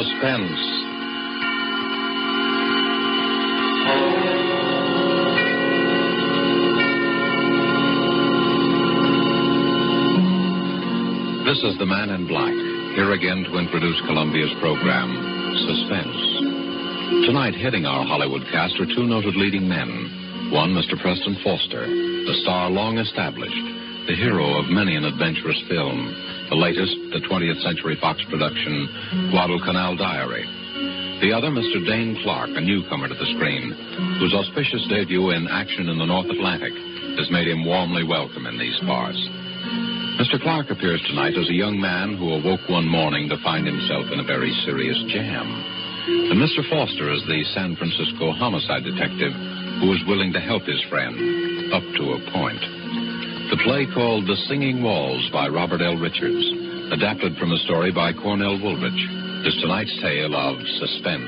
Suspense. This is the Man in Black, here again to introduce Columbia's program, Suspense. Tonight, heading our Hollywood cast are two noted leading men. One, Mr. Preston Foster, the star long established, the hero of many an adventurous film. The latest, the 20th Century Fox production, Guadalcanal Diary. The other, Mr. Dane Clark, a newcomer to the screen, whose auspicious debut in Action in the North Atlantic has made him warmly welcome in these parts. Mr. Clark appears tonight as a young man who awoke one morning to find himself in a very serious jam. And Mr. Foster is the San Francisco homicide detective who is willing to help his friend, up to a point. The play called The Singing Walls by Robert L. Richards, adapted from a story by Cornell Woolrich, is tonight's tale of suspense.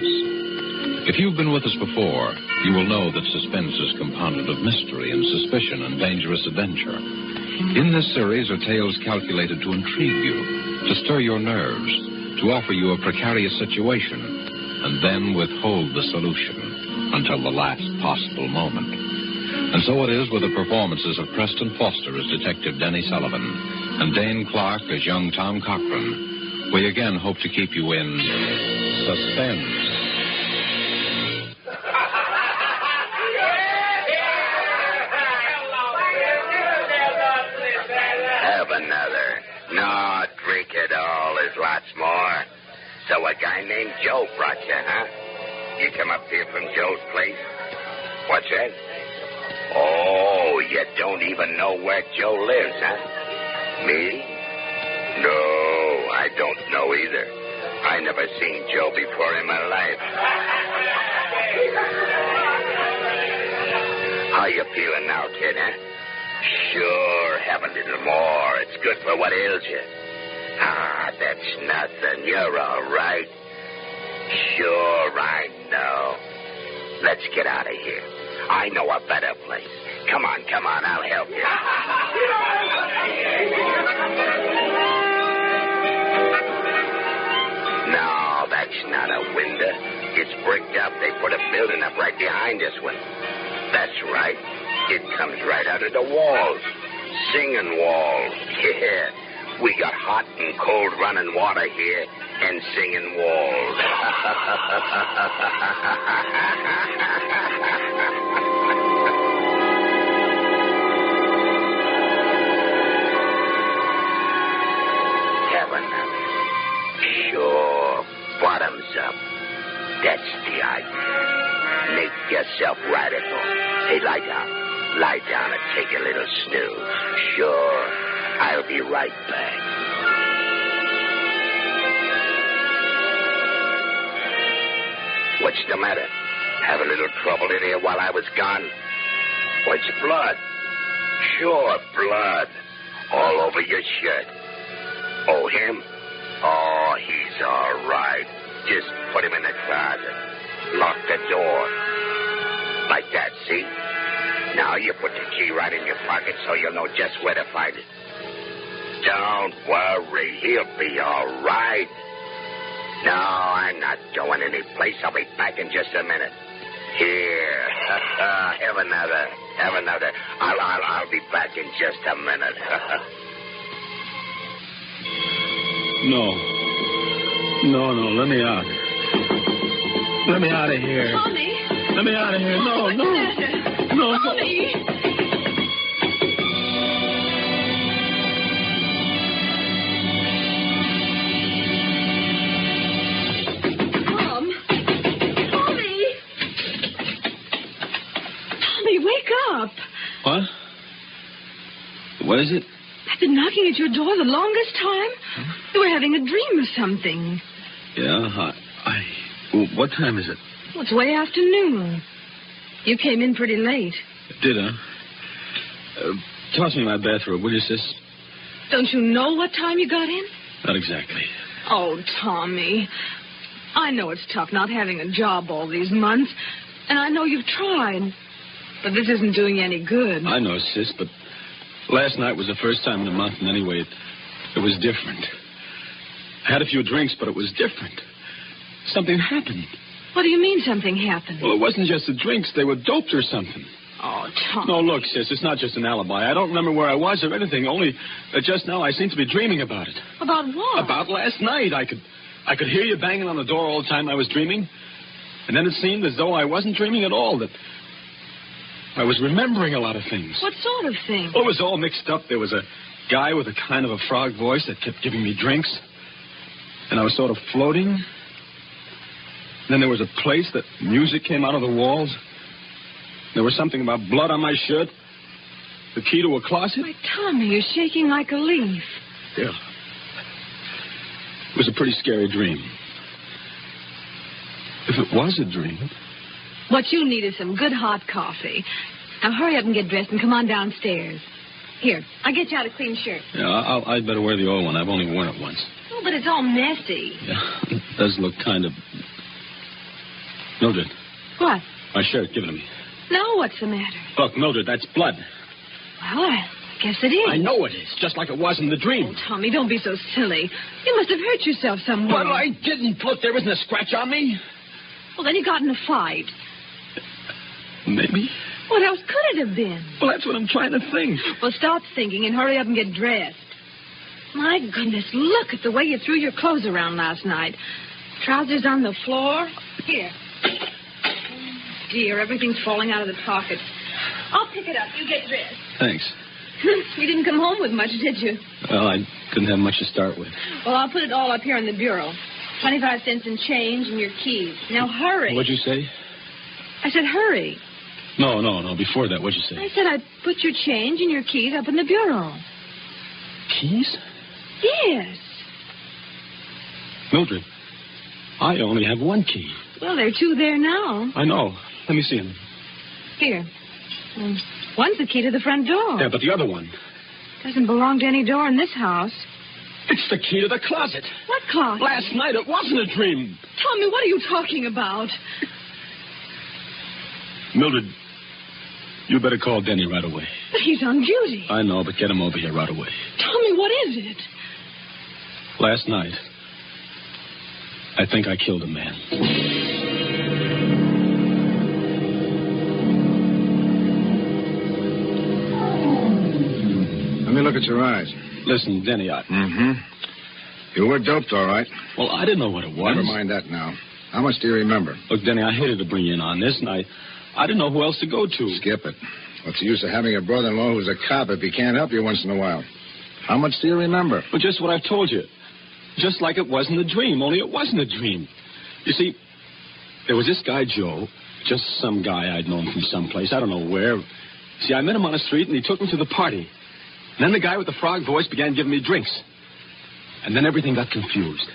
If you've been with us before, you will know that suspense is compounded of mystery and suspicion and dangerous adventure. In this series are tales calculated to intrigue you, to stir your nerves, to offer you a precarious situation, and then withhold the solution until the last possible moment. And so it is with the performances of Preston Foster as Detective Denny Sullivan and Dane Clark as young Tom Cochran. We again hope to keep you in suspense. Have another. No, drink it all. There's lots more. So a guy named Joe brought you, huh? You come up here from Joe's place? What's that? Oh, you don't even know where Joe lives, huh? Me? No, I don't know either. I never seen Joe before in my life. How you feeling now, kid, huh? Sure, have a little more. It's good for what ails you. Ah, that's nothing. You're all right. Sure, I know. Let's get out of here. I know a better place. Come on, I'll help you. No, that's not a window. It's bricked up. They put a building up right behind this one. That's right. It comes right out of the walls. Singing walls. Yeah. We got hot and cold running water here and singing walls. Have another. Sure. Bottoms up. That's the idea. Make yourself radical. Hey, lie down. Lie down and take a little snooze. Sure. I'll be right back. What's the matter? Have a little trouble in here while I was gone? What's blood? Sure, blood. All over your shirt. Oh, him? Oh, he's all right. Just put him in the closet. Lock the door. Like that, see? Now you put the key right in your pocket so you'll know just where to find it. Don't worry. He'll be all right. No, I'm not going any place. I'll be back in just a minute. Here. Have another. I'll be back in just a minute. No, let me out. Let me out of here. Tommy. Let me out of here. No. Tommy. Tommy, wake up. What? What is it? I've been knocking at your door the longest time. Huh? You were having a dream or something. Yeah, what time is it? Well, it's way afternoon. You came in pretty late. Did I? Toss me my bathrobe, will you, sis? Don't you know what time you got in? Not exactly. Oh, Tommy. I know it's tough not having a job all these months, and I know you've tried. But this isn't doing you any good. I know, sis, but last night was the first time in a month, and anyway, it was different. I had a few drinks, but it was different. something happened. What do you mean something happened? Well, it wasn't just the drinks. They were doped or something. Oh, Tom. No, look, sis, it's not just an alibi. I don't remember where I was or anything, only that just now I seem to be dreaming about it. About what? About last night. I could hear you banging on the door all the time I was dreaming. And then it seemed as though I wasn't dreaming at all, that I was remembering a lot of things. What sort of thing? Well, it was all mixed up. There was a guy with a kind of a frog voice that kept giving me drinks. And I was sort of floating. And then there was a place that music came out of the walls. There was something about blood on my shirt. The key to a closet. Why, Tommy, you're shaking like a leaf. Yeah. It was a pretty scary dream. If it was a dream... What you need is some good hot coffee. Now hurry up and get dressed and come on downstairs. Here, I'll get you out a clean shirt. Yeah, I'd better wear the old one. I've only worn it once. Oh, but it's all messy. Yeah, it does look kind of... Mildred. What? My shirt, give it to me. Now what's the matter? Look, Mildred, that's blood. Well, I guess it is. I know it is, just like it was in the dream. Oh, Tommy, don't be so silly. You must have hurt yourself somewhere. But I didn't. Look, there isn't a scratch on me. Well, then you got in a fight. Maybe. What else could it have been? Well, that's what I'm trying to think. Well, stop thinking and hurry up and get dressed. My goodness, look at the way you threw your clothes around last night. Trousers on the floor. Here. Oh, dear, everything's falling out of the pockets. I'll pick it up. You get dressed. Thanks. You didn't come home with much, did you? Well, I couldn't have much to start with. Well, I'll put it all up here in the bureau. 25 cents in change and your keys. Now, hurry. What'd you say? I said hurry. No. Before that, what'd you say? I said I'd put your change and your keys up in the bureau. Keys? Yes. Mildred, I only have one key. Well, there are two there now. I know. Let me see them. Here. One's the key to the front door. Yeah, but the other one. Doesn't belong to any door in this house. It's the key to the closet. What closet? Last night it wasn't a dream. Tommy, what are you talking about? Mildred, you better call Denny right away. But he's on duty. I know, but get him over here right away. Tommy, what is it? Last night, I think I killed a man. Let me look at your eyes. Listen, Denny, You were doped, all right. Well, I didn't know what it was. Never mind that now. How much do you remember? Look, Denny, I hated to bring you in on this, and I didn't know who else to go to. Skip it. What's the use of having a brother-in-law who's a cop if he can't help you once in a while? How much do you remember? Well, just what I've told you. Just like it wasn't a dream, only it wasn't a dream. You see, there was this guy, Joe, just some guy I'd known from someplace, I don't know where. See, I met him on the street, and he took me to the party. And then the guy with the frog voice began giving me drinks. And then everything got confused.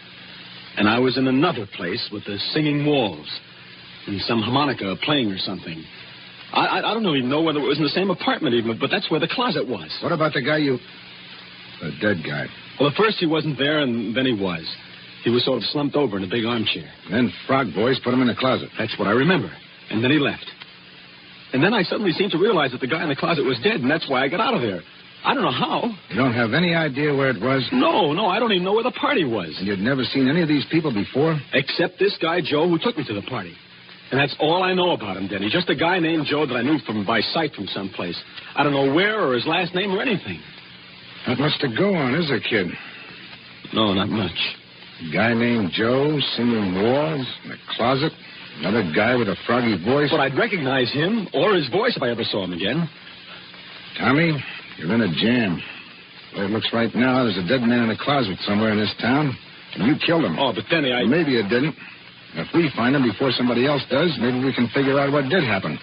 And I was in another place with the singing walls and some harmonica playing or something. I don't even know whether it was in the same apartment even, but that's where the closet was. What about the guy the dead guy? Well, at first he wasn't there, and then he was. He was sort of slumped over in a big armchair. Then Frog Boys put him in the closet. That's what I remember. And then he left. And then I suddenly seemed to realize that the guy in the closet was dead, and that's why I got out of there. I don't know how. You don't have any idea where it was? No, I don't even know where the party was. And you'd never seen any of these people before? Except this guy, Joe, who took me to the party. And that's all I know about him, Denny. Just a guy named Joe that I knew by sight from someplace. I don't know where or his last name or anything. Not much to go on, is there, kid? No, not much. A guy named Joe, singing walls, in a closet. Another guy with a froggy voice. But I'd recognize him or his voice if I ever saw him again. Tommy, you're in a jam. Well, it looks right now there's a dead man in a closet somewhere in this town, and you killed him. Oh, but Denny, Maybe you didn't. If we find him before somebody else does, maybe we can figure out what did happen.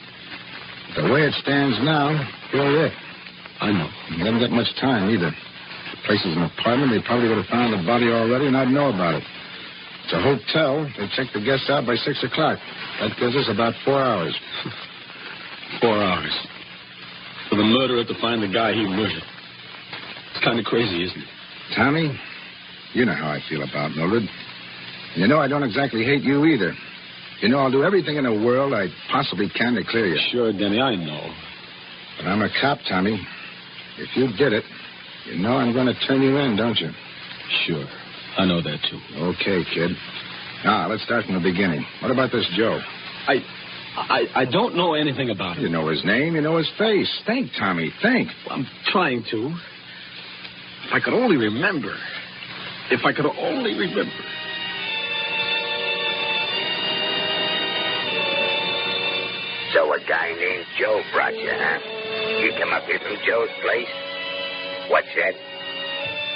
But the way it stands now, you're it. I know. You haven't got much time, either. The place is an apartment. They probably would have found the body already, and I'd know about it. It's a hotel. They check the guests out by 6 o'clock. That gives us about 4 hours. 4 hours. For the murderer to find the guy he murdered. It's kind of crazy, isn't it? Tommy, you know how I feel about Mildred. And you know I don't exactly hate you either. You know I'll do everything in the world I possibly can to clear you. Sure, Denny, I know. But I'm a cop, Tommy. If you did it, you know I'm going to turn you in, don't you? Sure. I know that, too. Okay, kid. Now, let's start from the beginning. What about this Joe? I don't know anything about him. You know his name, you know his face. Think, Tommy, think. I'm trying to. If I could only remember. If I could only remember. So a guy named Joe brought you, huh? You come up here from Joe's place? What's that?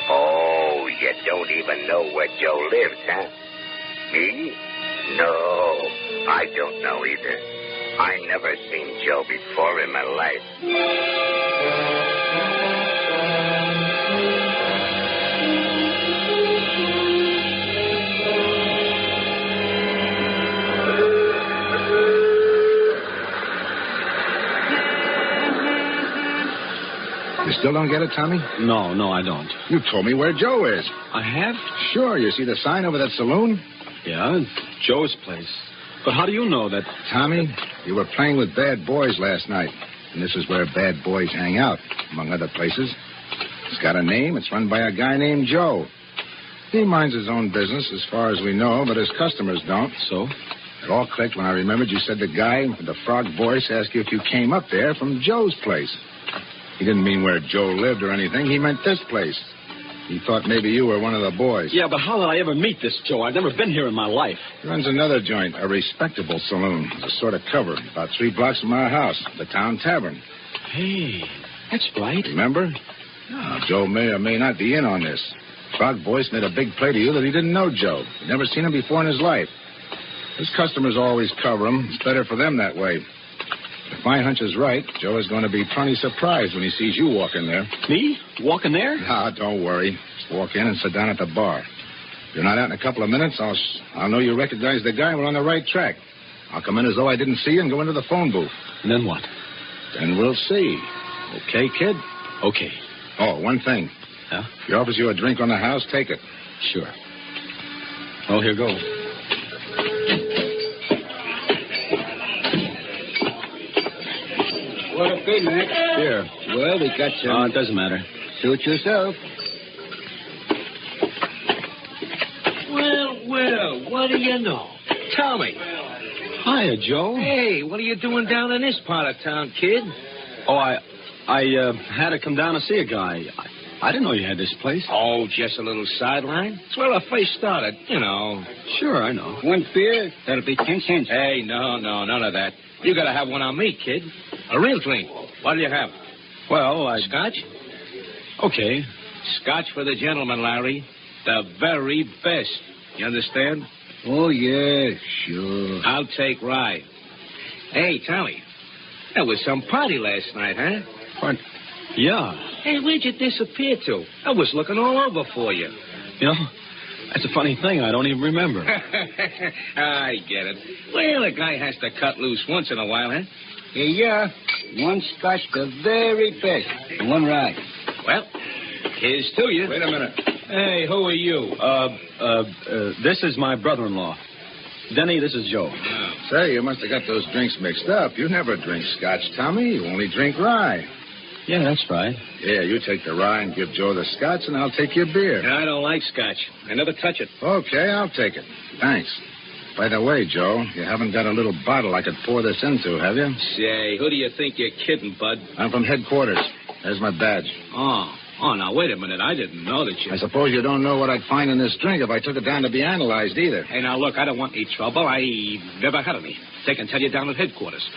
Oh, you don't even know where Joe lives, huh? Me? No, I don't know either. I never seen Joe before in my life. You still don't get it, Tommy? No, I don't. You told me where Joe is. I have? Sure, you see the sign over that saloon? Yeah, Joe's place. But how do you know that? Tommy, you were playing with bad boys last night. And this is where bad boys hang out, among other places. It's got a name. It's run by a guy named Joe. He minds his own business as far as we know, but his customers don't. So? It all clicked when I remembered you said the guy with the frog voice asked you if you came up there from Joe's place. He didn't mean where Joe lived or anything. He meant this place. He thought maybe you were one of the boys. Yeah, but how did I ever meet this Joe? I've never been here in my life. He runs another joint, a respectable saloon. It's a sort of cover, about 3 blocks from our house, the Town Tavern. Hey, that's right. Remember? Now, Joe may or may not be in on this. Frog Voice made a big play to you that he didn't know Joe. He'd never seen him before in his life. His customers always cover him. It's better for them that way. If my hunch is right, Joe is going to be plenty surprised when he sees you walk in there. Me? Walking there? Nah, don't worry. Just walk in and sit down at the bar. If you're not out in a couple of minutes, I'll know you recognize the guy and we're on the right track. I'll come in as though I didn't see you and go into the phone booth. And then what? Then we'll see. Okay, kid? Okay. Oh, one thing. Huh? If he offers you a drink on the house, take it. Sure. Well, here goes. What a big Mac. Here. Well, we got some... Oh, it doesn't matter. Suit yourself. Well, what do you know? Tell me. Hiya, Joe. Hey, what are you doing down in this part of town, kid? Oh, I had to come down to see a guy. I didn't know you had this place. Oh, just a little sideline. It's where I first started, you know. Sure, I know. One beer, that'll be 10 cents. Hey, no, none of that. You gotta have one on me, kid. A real drink. What do you have? Well, Scotch? Okay. Scotch for the gentleman, Larry. The very best. You understand? Oh, yeah, sure. I'll take rye. Hey, Tommy, there was some party last night, huh? What? Yeah. Hey, where'd you disappear to? I was looking all over for you. You know, that's a funny thing. I don't even remember. I get it. Well, a guy has to cut loose once in a while, huh? Yeah. One Scotch, the very best. And one rye. Well, here's to you. Wait a minute. Hey, who are you? This is my brother-in-law. Denny, this is Joe. Oh. Say, you must have got those drinks mixed up. You never drink Scotch, Tommy. You only drink rye. Yeah, that's right. Yeah, you take the rye and give Joe the Scotch, and I'll take your beer. I don't like Scotch. I never touch it. Okay, I'll take it. Thanks. By the way, Joe, you haven't got a little bottle I could pour this into, have you? Say, who do you think you're kidding, bud? I'm from headquarters. There's my badge. Oh, now, wait a minute. I didn't know that you... I suppose you don't know what I'd find in this drink if I took it down to be analyzed either. Hey, now, look, I don't want any trouble. I never had any. They can tell you down at headquarters.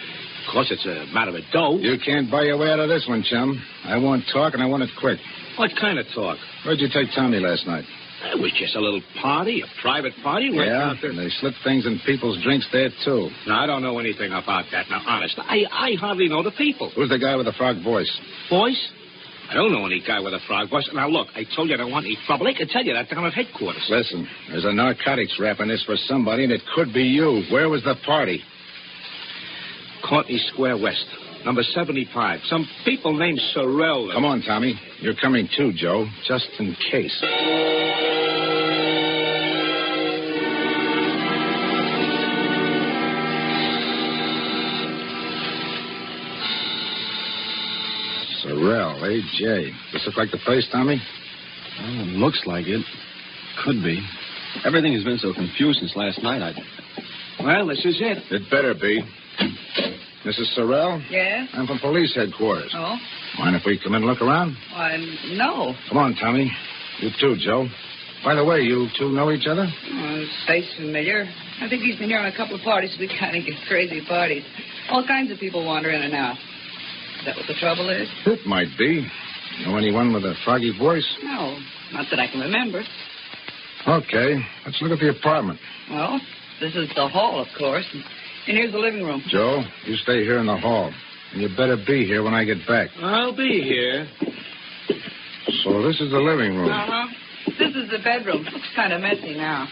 Of course, it's a matter of dough. You can't buy your way out of this one, chum. I want talk, and I want it quick. What kind of talk? Where'd you take Tommy last night? It was just a little party, a private party. Right out there. And they slip things in people's drinks there, too. No, I don't know anything about that. Now, honest, I hardly know the people. Who's the guy with the frog voice? Voice? I don't know any guy with a frog voice. Now, look, I told you I don't want any trouble. They can tell you that down at headquarters. Listen, there's a narcotics rap in this for somebody, and it could be you. Where was the party? Courtney Square West, number 75. Some people named Sorrell. Come on, Tommy. You're coming too, Joe, just in case. Sorrell, A.J. Does this look like the place, Tommy? Well, it looks like it. Could be. Everything has been so confused since last night. Well, this is it. It better be. Mrs. Sorrell? Yes? I'm from police headquarters. Oh? Mind if we come in and look around? Why, no. Come on, Tommy. You too, Joe. By the way, you two know each other? Oh, his face familiar. I think he's been here on a couple of parties. We kind of get crazy parties. All kinds of people wander in and out. Is that what the trouble is? It might be. Know anyone with a froggy voice? No, not that I can remember. Okay, let's look at the apartment. Well, this is the hall, of course. And here's the living room. Joe, you stay here in the hall. And you better be here when I get back. I'll be here. So this is the living room. Uh-huh. This is the bedroom. Looks kind of messy now.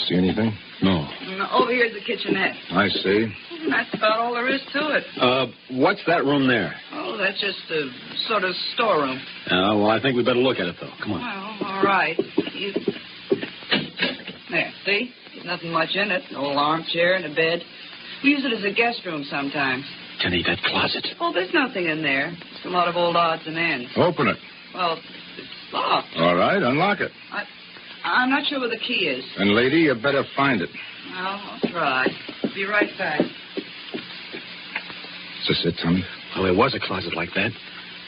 See anything? No. And over here's the kitchenette. I see. And that's about all there is to it. What's that room there? Oh, that's just a sort of storeroom. Well, I think we better look at it, though. Come on. Well, all right. There, see? Nothing much in it. An old armchair and a bed. We use it as a guest room sometimes. Jenny, that closet. Oh, there's nothing in there. Just a lot of old odds and ends. Open it. Well, it's locked. All right, unlock it. I'm not sure where the key is. And, lady, you better find it. Well, I'll try. Be right back. Is this it, Tommy? Well, there was a closet like that.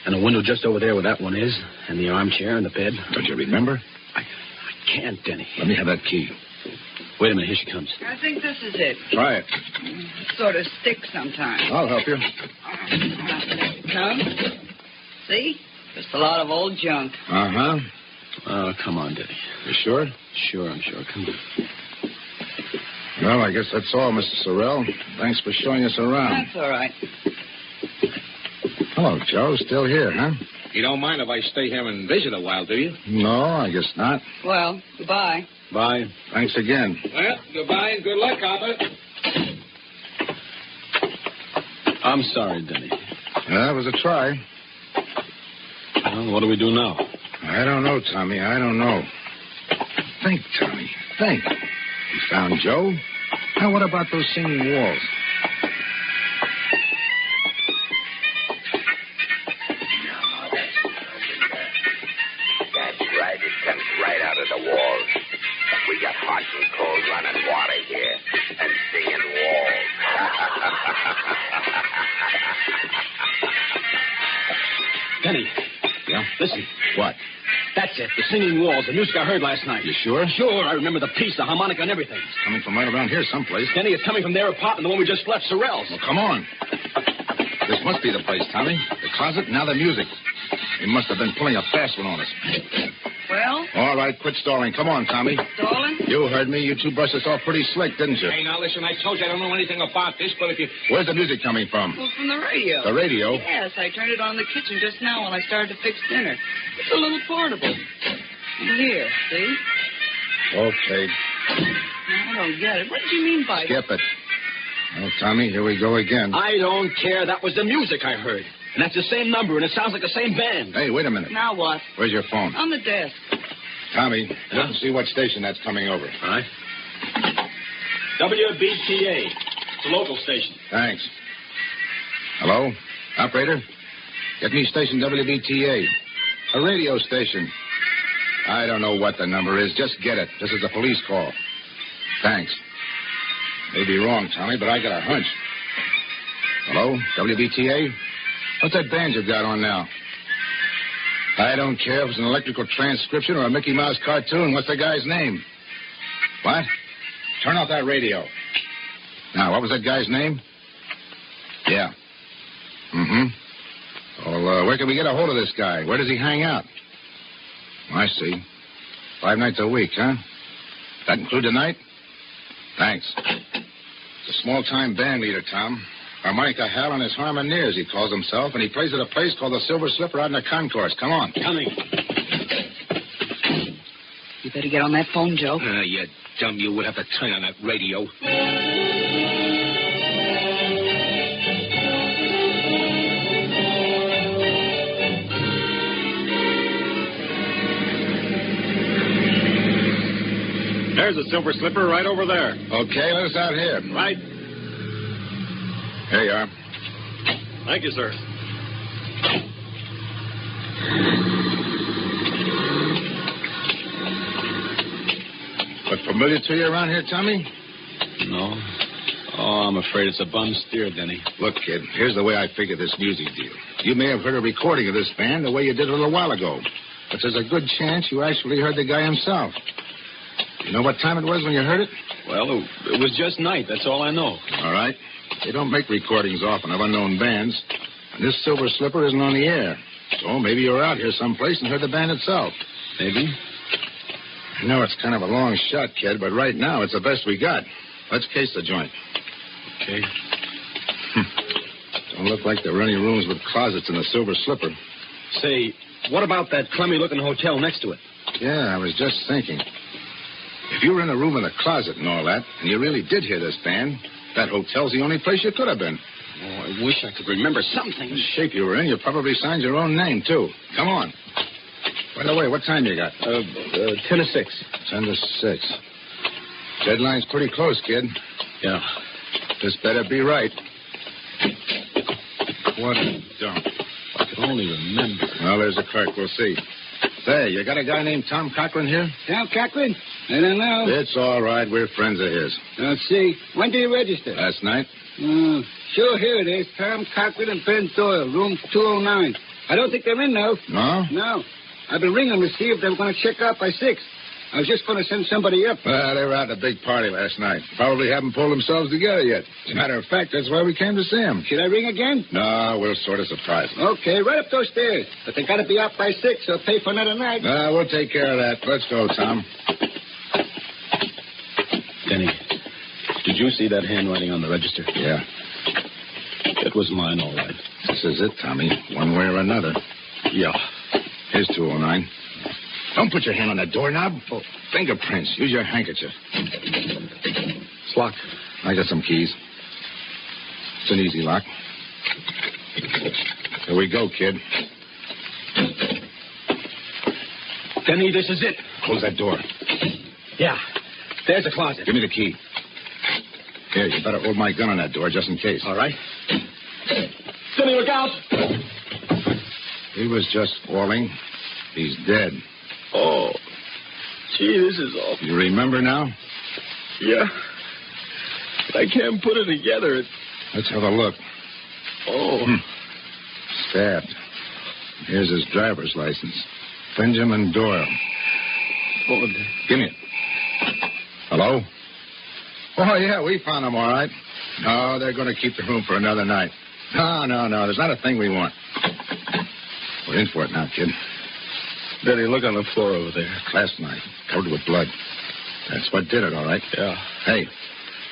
And a window just over there where that one is. And the armchair and the bed. Don't you remember? I can't, Denny. Let me have that key. Wait a minute. Here she comes. I think this is it. Try it. It sort of sticks sometimes. I'll help you. There it comes. See? Just a lot of old junk. Uh-huh. Oh, come on, Denny. You sure? Sure, I'm sure. Come on. Well, I guess that's all, Mr. Sorrell. Thanks for showing us around. That's all right. Hello, Joe. Still here, huh? You don't mind if I stay here and visit a while, do you? No, I guess not. Well, goodbye. Bye. Thanks again. Well, goodbye and good luck, Copper. I'm sorry, Denny. That was a try. Well, what do we do now? I don't know, Tommy. I don't know. Think, Tommy. Think. You found Joe? Now, what about those singing walls? That's right. It comes right out of the walls. We got hot and cold running water here. And singing walls. Denny. Yeah? Listen. What? That's it. The singing walls. The music I heard last night. You sure? Sure. I remember the piece, the harmonica, and everything. It's coming from right around here someplace. Denny, it's coming from their apartment, the one we just left, Sorrell's. Well, come on. This must be the place, Tommy. The closet, now the music. They must have been pulling a fast one on us. Well? All right, quit stalling. Come on, Tommy. Stalling? You heard me. You two brushed us off pretty slick, didn't you? Hey, now, listen, I told you I don't know anything about this, but if you... Where's the music coming from? Well, from the radio. The radio? Yes, I turned it on in the kitchen just now when I started to fix dinner. It's a little portable. Here, see? Okay. I don't get it. What did you mean by Skip it. Well, Tommy, here we go again. I don't care. That was the music I heard. And that's the same number, and it sounds like the same band. Hey, wait a minute. Now what? Where's your phone? On the desk. Tommy, look and see what station that's coming over. All right. WBTA. It's a local station. Thanks. Hello? Operator? Get me station WBTA. A radio station. I don't know what the number is. Just get it. This is a police call. Thanks. May be wrong, Tommy, but I got a hunch. Hello? WBTA? What's that band you've got on now? I don't care if it's an electrical transcription or a Mickey Mouse cartoon. What's the guy's name? What? Turn off that radio. Now, what was that guy's name? Yeah. Mm-hmm. Well, where can we get a hold of this guy? Where does he hang out? I see. 5 nights a week, huh? That include tonight? Thanks. It's a small-time band leader, Tom. Harmonica Hal and his Harmoneers, he calls himself, and he plays at a place called the Silver Slipper out in the concourse. Come on. Coming. You better get on that phone, Joe. You dumb, you would have to turn on that radio. There's a Silver Slipper right over there. Okay, let us out here. Right. Here you are. Thank you, sir. But familiar to you around here, Tommy? No. Oh, I'm afraid it's a bum steer, Denny. Look, kid, here's the way I figure this music deal. You may have heard a recording of this band the way you did a little while ago. But there's a good chance you actually heard the guy himself. You know what time it was when you heard it? Well, it was just night. That's all I know. All right. They don't make recordings often of unknown bands. And this Silver Slipper isn't on the air. So maybe you were out here someplace and heard the band itself. Maybe. I know it's kind of a long shot, kid, but right now it's the best we got. Let's case the joint. Okay. Don't look like there were any rooms with closets in the Silver Slipper. Say, what about that crummy-looking hotel next to it? Yeah, I was just thinking. If you were in a room with a closet and all that, and you really did hear this band, that hotel's the only place you could have been. Oh, I wish I could remember something. The shape you were in, you probably signed your own name, too. Come on. By the way, what time you got? 10 to 6. 10 to 6. Deadline's pretty close, kid. Yeah. This better be right. What a dump. If I could only remember. Well, there's a clerk. We'll see. Say, you got a guy named Tom Cochran here? Tom Cochran? I don't know. It's all right. We're friends of his. Let's see. When did you register? Last night? Sure, here it is. Tom Cochran and Ben Doyle, room 209. I don't think they're in, though. No? No. I've been ringing to see if they were going to check out by 6. I was just going to send somebody up. Well, they were out at a big party last night. Probably haven't pulled themselves together yet. As a matter of fact, that's why we came to see them. Should I ring again? No, we'll sort of surprise them. Okay, right up those stairs. But they got to be out by 6 or pay for another night. We'll take care of that. Let's go, Tom. Denny, did you see that handwriting on the register? Yeah. It was mine, all right. This is it, Tommy. One way or another. Yeah. Here's 209. Don't put your hand on that doorknob. Oh, fingerprints. Use your handkerchief. It's locked. I got some keys. It's an easy lock. Here we go, kid. Denny, this is it. Close that door. Yeah. There's the closet. Give me the key. Here, you better hold my gun on that door just in case. All right. Denny, look out. He was just falling. He's dead. Oh, gee, this is awful. You remember now? Yeah. I can't put it together. Let's have a look. Oh. Stabbed. Here's his driver's license. Benjamin Doyle. Oh, Give me it. Hello? Oh, yeah, we found him all right. No, they're going to keep the room for another night. No. There's not a thing we want. We're in for it now, kid. Denny, look on the floor over there. Clasp knife, covered with blood. That's what did it, all right? Yeah. Hey.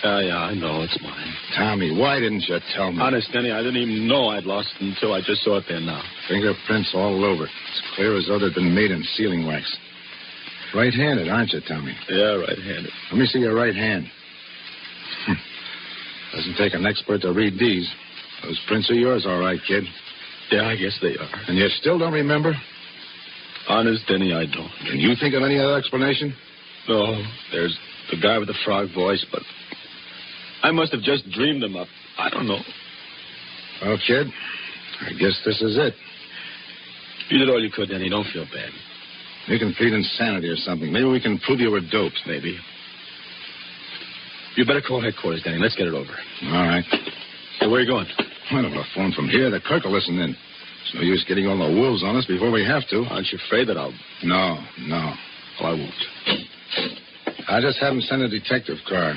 Yeah, I know. It's mine. Tommy, why didn't you tell me? Honest, Denny, I didn't even know I'd lost it until I just saw it there now. Fingerprints all over it. As clear as though they'd been made in sealing wax. Right-handed, aren't you, Tommy? Yeah, right-handed. Let me see your right hand. Doesn't take an expert to read these. Those prints are yours, all right, kid. Yeah, I guess they are. And you still don't remember? Honest, Denny, I don't. Can you think of any other explanation? No, there's the guy with the frog voice, but I must have just dreamed them up. I don't know. Well, kid, I guess this is it. You did all you could, Denny. Don't feel bad. You can plead insanity or something. Maybe we can prove you were doped. Maybe. You better call headquarters, Denny. Let's get it over. All right. So where are you going? Well, a phone from here. The clerk will listen in. It's no use getting all the wolves on us before we have to. Aren't you afraid that I'll... No. Well, I won't. I'll just have him send a detective car.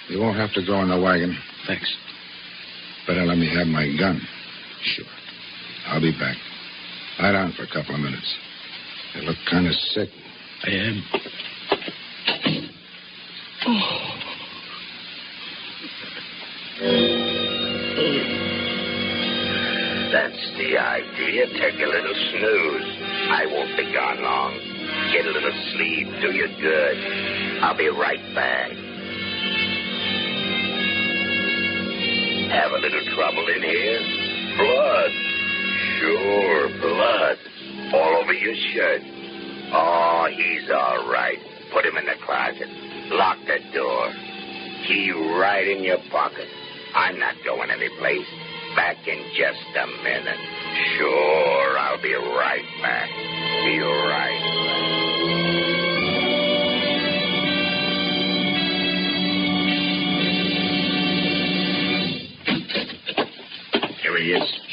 You won't have to go in the wagon. Thanks. Better let me have my gun. Sure. I'll be back. Lie down for a couple of minutes. You look kind of sick. I am. That's the idea. Take a little snooze. I won't be gone long. Get a little sleep. Do you good. I'll be right back. Have a little trouble in here? Blood. Sure, blood. All over your shirt. Oh, he's all right. Put him in the closet. Lock the door. Key right in your pocket. I'm not going anyplace. Back in just a minute. Sure, I'll be right back. Be right back.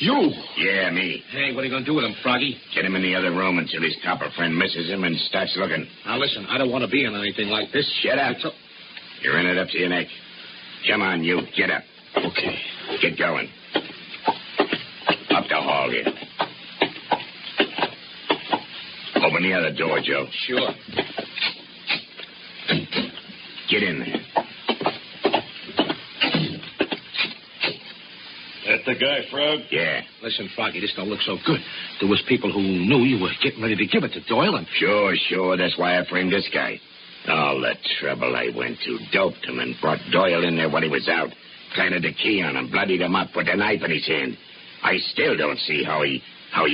You? Yeah, me. Hey, what are you going to do with him, Froggy? Get him in the other room until his copper friend misses him and starts looking. Now, listen, I don't want to be in anything like this. Shut up. You're in it up to your neck. Come on, you. Get up. Okay. Get going. Up the hall here. Open the other door, Joe. Sure. Get in there. That the guy, Frog? Yeah. Listen, Froggy, this don't look so good. There was people who knew you were getting ready to give it to Doyle, and... Sure. That's why I framed this guy. All the trouble I went to. Doped him and brought Doyle in there when he was out. Planted the key on him, bloodied him up, put a knife in his hand. I still don't see how he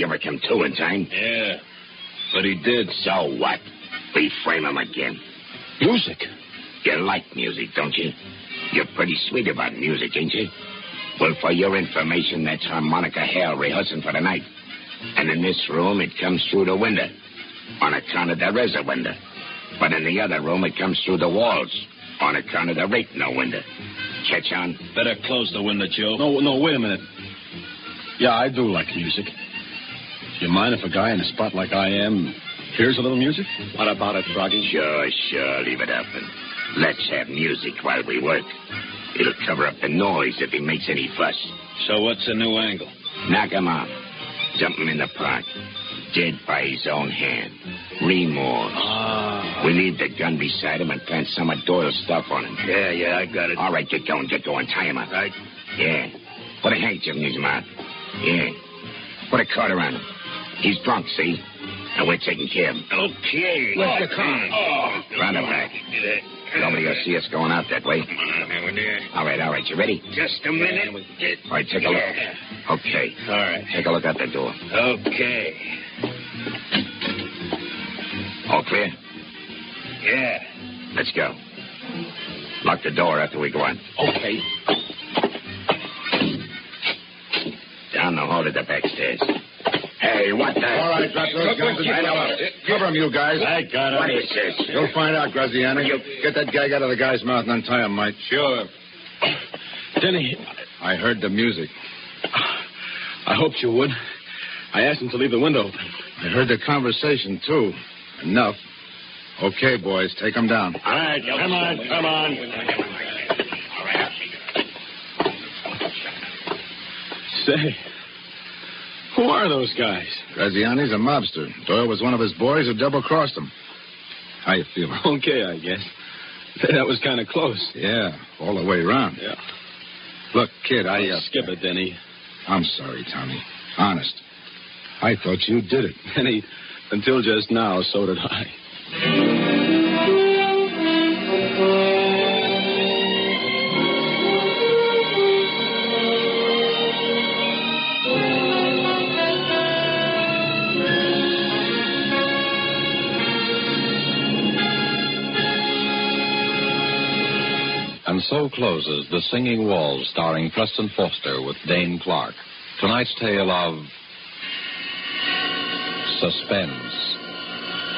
ever came to in time. Yeah, but he did. So what? We frame him again. Music? You like music, don't you? You're pretty sweet about music, ain't you? Well, for your information, that's harmonica hell rehearsing for the night. And in this room, it comes through the window. On account of there is a window. But in the other room, it comes through the walls. On account of there ain't no window. Catch on? Better close the window, Joe. No, wait a minute. Yeah, I do like music. You mind if a guy in a spot like I am hears a little music? What about it, Froggy? Sure. Leave it up and let's have music while we work. It'll cover up the noise if he makes any fuss. So what's the new angle? Knock him off. Dump him in the park. Dead by his own hand. Remorse. We leave the gun beside him and plant some of Doyle's stuff on him. Yeah, I got it. All right, get going. Tie him up. Right. Yeah. Put a handkerchief in his mouth. Yeah. Put a cord around him. He's drunk, see? And we're taking care of him. Okay. Where's the car? Round the back. Nobody will see us going out that way. All right. You ready? Just a minute. All right, take a look. Okay. All right. Take a look out the door. Okay. All clear? Yeah. Let's go. Lock the door after we go in. Okay. Down the hall to the back stairs. Hey, what the... All right, drop those guns and cover him, you guys. I got it. What is this? You'll find out, Graziani. Get that gag out of the guy's mouth and untie him, Mike. Sure. Denny, I heard the music. I hoped you would. I asked him to leave the window open. I heard the conversation, too. Enough. Okay, boys, take him down. All right, come on. Say, who are those guys? Graziani's a mobster. Doyle was one of his boys who double-crossed him. How you feeling? Okay, I guess. That was kind of close. Yeah, all the way around. Yeah. Look, kid, Skip it, Denny. I'm sorry, Tommy. Honest. I thought you did it. Denny, until just now, so did I. And so closes The Singing Walls, starring Preston Foster with Dane Clark. Tonight's tale of Suspense.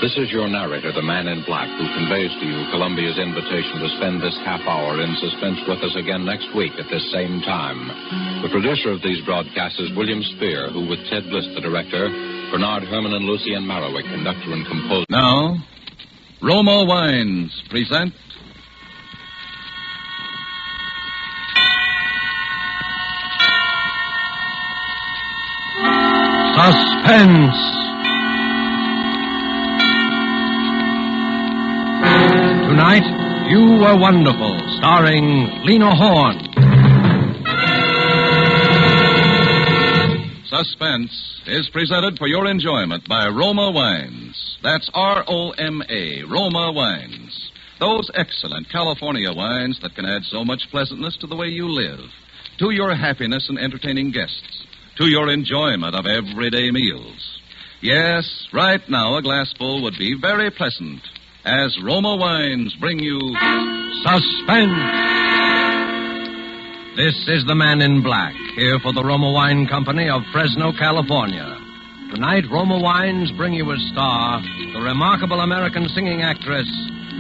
This is your narrator, the Man in Black, who conveys to you Columbia's invitation to spend this half hour in suspense with us again next week at this same time. The producer of these broadcasts is William Spear, who, with Ted Bliss, the director, Bernard Herman and Lucien Marowik, conductor and composer. Now, Roma Wines present Suspense. Tonight, You Were Wonderful, starring Lena Horne. Suspense is presented for your enjoyment by Roma Wines. That's R-O-M-A, Roma Wines. Those excellent California wines that can add so much pleasantness to the way you live, to your happiness in entertaining guests, to your enjoyment of everyday meals. Yes, right now a glassful would be very pleasant as Roma Wines bring you Suspense. This is the Man in Black, here for the Roma Wine Company of Fresno, California. Tonight, Roma Wines bring you as star the remarkable American singing actress,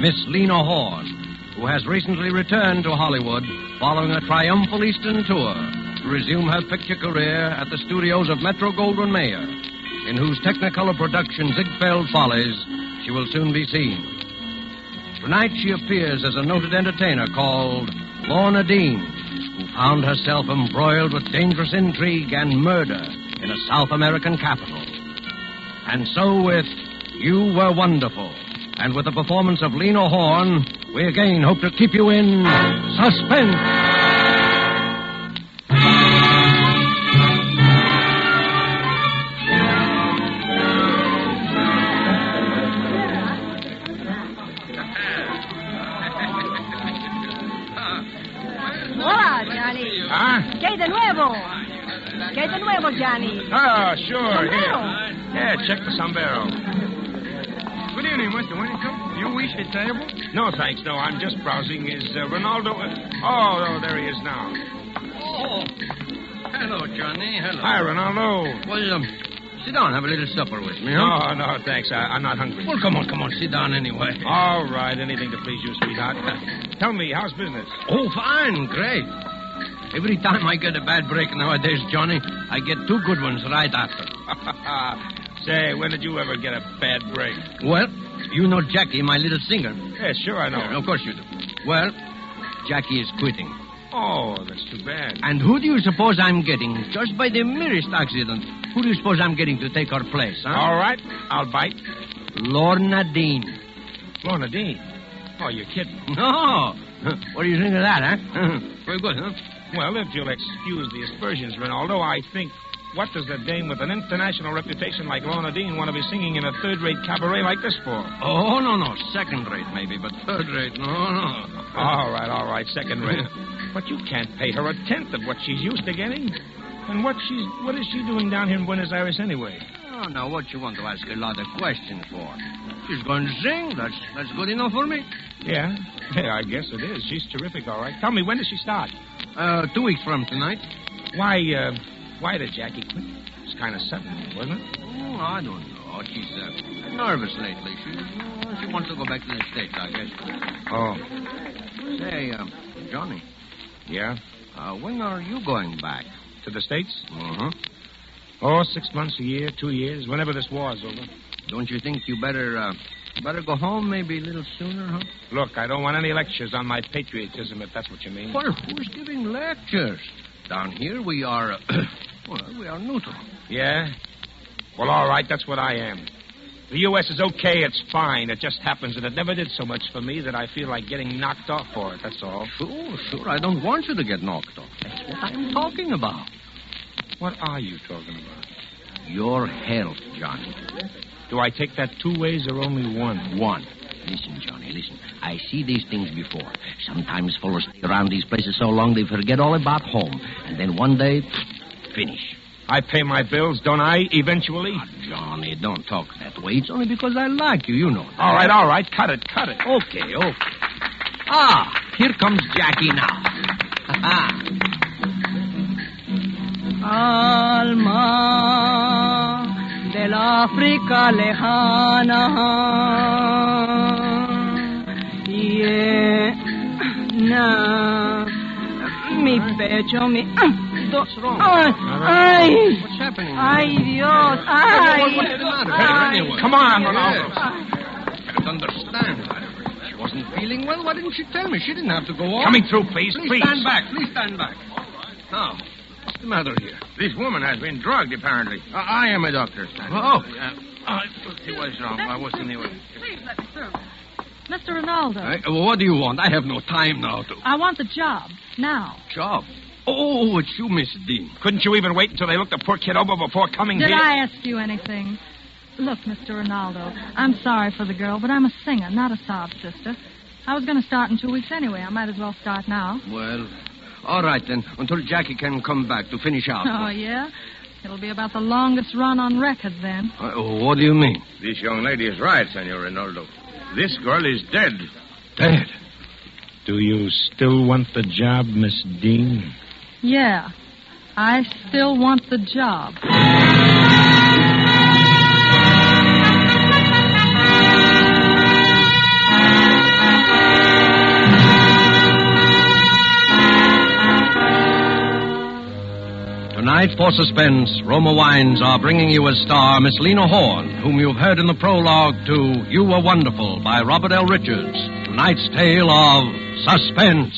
Miss Lena Horne, who has recently returned to Hollywood following a triumphal Eastern tour, to resume her picture career at the studios of Metro-Goldwyn-Mayer, in whose Technicolor production Ziegfeld Follies she will soon be seen. Tonight she appears as a noted entertainer called Lorna Dean, who found herself embroiled with dangerous intrigue and murder in a South American capital. And so with You Were Wonderful, and with the performance of Lena Horne, we again hope to keep you in suspense. Hola, Johnny. Huh? ¿Qué de nuevo? ¿Qué de nuevo, Johnny? Oh, sure. Sombrero. Yeah, check the sombrero. Good evening, Mr. Whittaker. You wish a table? No, thanks. No, I'm just browsing. Is Ronaldo... Oh, there he is now. Oh, hello, Johnny. Hello. Hi, Ronaldo. Well, sit down. Have a little supper with me, huh? No, thanks. I'm not hungry. Well, come on. Sit down anyway. All right, anything to please you, sweetheart. Tell me, how's business? Oh, fine. Great. Every time I get a bad break nowadays, Johnny, I get two good ones right after. Say, when did you ever get a bad break? Well, you know Jackie, my little singer. Yeah, sure, I know. Yeah, of course you do. Well, Jackie is quitting. Oh, that's too bad. And who do you suppose I'm getting? Just by the merest accident. Who do you suppose I'm getting to take her place, huh? All right, I'll bite. Lorna Dean. Lorna Dean? Oh, you're kidding. No. What do you think of that, huh? Very good, huh? Well, if you'll excuse the aspersions, Ronaldo, I think, what does a dame with an international reputation like Lorna Dean want to be singing in a third-rate cabaret like this for? Oh, no. Second-rate, maybe, but third-rate, no. All right, second-rate. But you can't pay her a tenth of what she's used to getting. And what is she doing down here in Buenos Aires anyway? Oh, now, what you want to ask a lot of questions for? She's going to sing. That's good enough for me. Yeah, I guess it is. She's terrific, all right. Tell me, when does she start? 2 weeks from tonight. Why did Jackie quit? It's kind of sudden, wasn't it? Oh, I don't know. She's nervous lately. She wants to go back to the States, I guess. Oh. Say, Johnny. Yeah? When are you going back? To the States? Uh-huh. Oh, 6 months, a year, 2 years, whenever this war's over. Don't you think you better go home maybe a little sooner, huh? Look, I don't want any lectures on my patriotism, if that's what you mean. Well, who's giving lectures? Down here we are, we are neutral. Yeah? Well, all right, that's what I am. The U.S. is okay, it's fine. It just happens that it never did so much for me that I feel like getting knocked off for it, that's all. Sure. I don't want you to get knocked off. That's what I'm talking about. What are you talking about? Your health, Johnny. Do I take that 2 ways or only one? One. Listen, Johnny, listen. I see these things before. Sometimes fellows stay around these places so long they forget all about home. And then one day, finish. I pay my bills, don't I, eventually? Johnny, don't talk that way. It's only because I like you, you know that. All right. Cut it. Okay. Here comes Jackie now. Alma del África lejana, llena mi pecho, What's wrong? Ay. What's happening? Ay, Dios. Ay. What's the matter? Anyway. Come on, Ronaldo. I can't understand. She wasn't feeling well. Why didn't she tell me? She didn't have to go on. Coming through, please. Please stand back. Oh, what's the matter here? This woman has been drugged, apparently. I am a doctor. Oh. What's in the way? Please let me through. Mr. Ronaldo. What do you want? I have no time now to... I want the job. Now. Job? Oh, it's you, Miss Dean. Couldn't you even wait until they looked the poor kid over before coming Did here? I ask you anything? Look, Mr. Ronaldo, I'm sorry for the girl, but I'm a singer, not a sob sister. I was going to start in 2 weeks anyway. I might as well start now. Well, all right then, until Jackie can come back to finish out. Oh, yeah? It'll be about the longest run on record then. What do you mean? This young lady is right, Senor Rinaldo. This girl is dead. Dead? Do you still want the job, Miss Dean? Yeah, I still want the job. Tonight, for Suspense, Roma Wines are bringing you as star Miss Lena Horne, whom you've heard in the prologue to You Were Wonderful by Robert L. Richards. Tonight's tale of Suspense.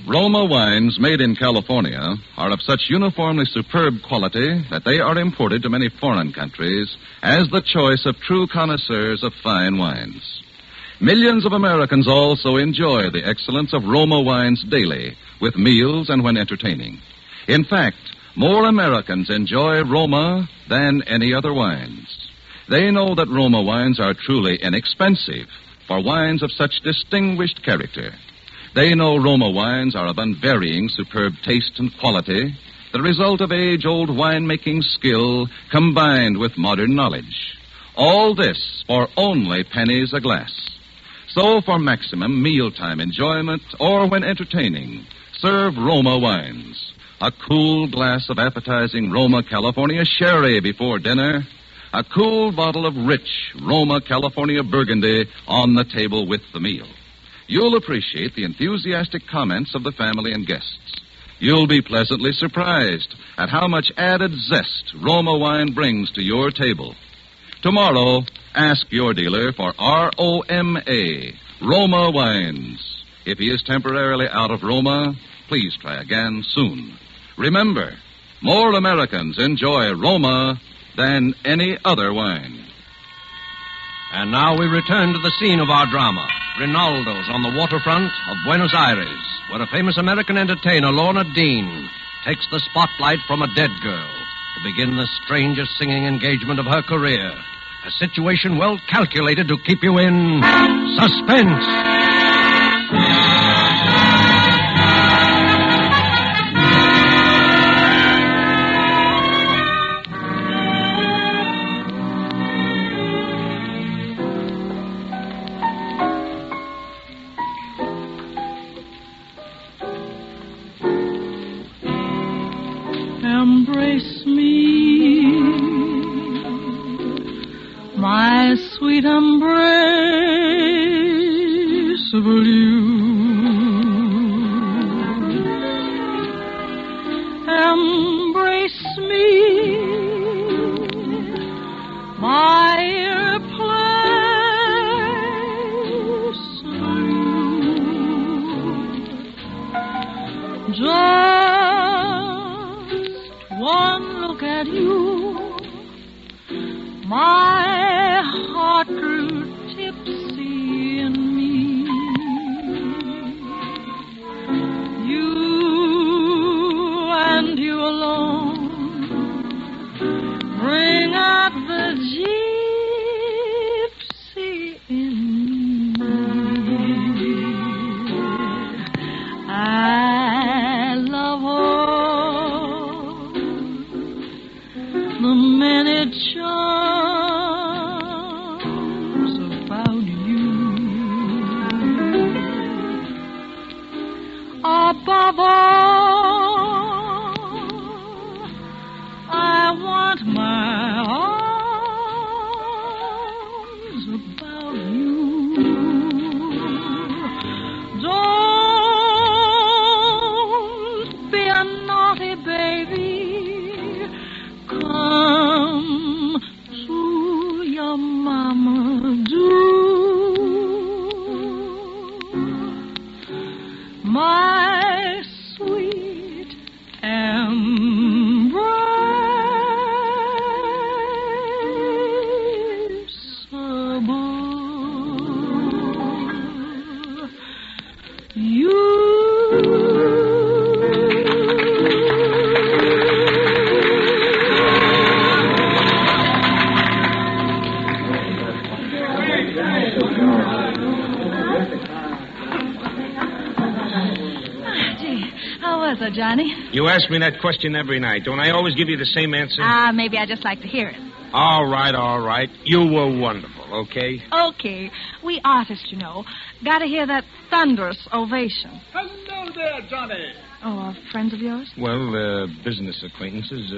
Roma wines made in California are of such uniformly superb quality that they are imported to many foreign countries as the choice of true connoisseurs of fine wines. Millions of Americans also enjoy the excellence of Roma wines daily, with meals and when entertaining. In fact, more Americans enjoy Roma than any other wines. They know that Roma wines are truly inexpensive for wines of such distinguished character. They know Roma wines are of unvarying superb taste and quality, the result of age-old winemaking skill combined with modern knowledge. All this for only pennies a glass. So for maximum mealtime enjoyment or when entertaining, serve Roma wines. A cool glass of appetizing Roma California sherry before dinner, a cool bottle of rich Roma California Burgundy on the table with the meal. You'll appreciate the enthusiastic comments of the family and guests. You'll be pleasantly surprised at how much added zest Roma wine brings to your table. Tomorrow, ask your dealer for ROMA, Roma wines. If he is temporarily out of Roma, please try again soon. Remember, more Americans enjoy Roma than any other wine. And now we return to the scene of our drama, Rinaldo's on the waterfront of Buenos Aires, where a famous American entertainer, Lorna Dean, takes the spotlight from a dead girl to begin the strangest singing engagement of her career. A situation well calculated to keep you in suspense. Embrace me, my sweet embrace of you. Embrace me, my place of you. One look at you, my heart grew tipsy in me. You and you alone bring out the gypsy in me. I love all the many charms about you. Above all, I want my arms about you. Don't be a naughty baby. Come to your mama, do. My sweet embraceable. You. So, Johnny? You ask me that question every night. Don't I always give you the same answer? Maybe I just like to hear it. All right. You were wonderful, okay? Okay. We artists, you know, gotta hear that thunderous ovation. Hello, there, Johnny? Oh, friends of yours? Well, business acquaintances.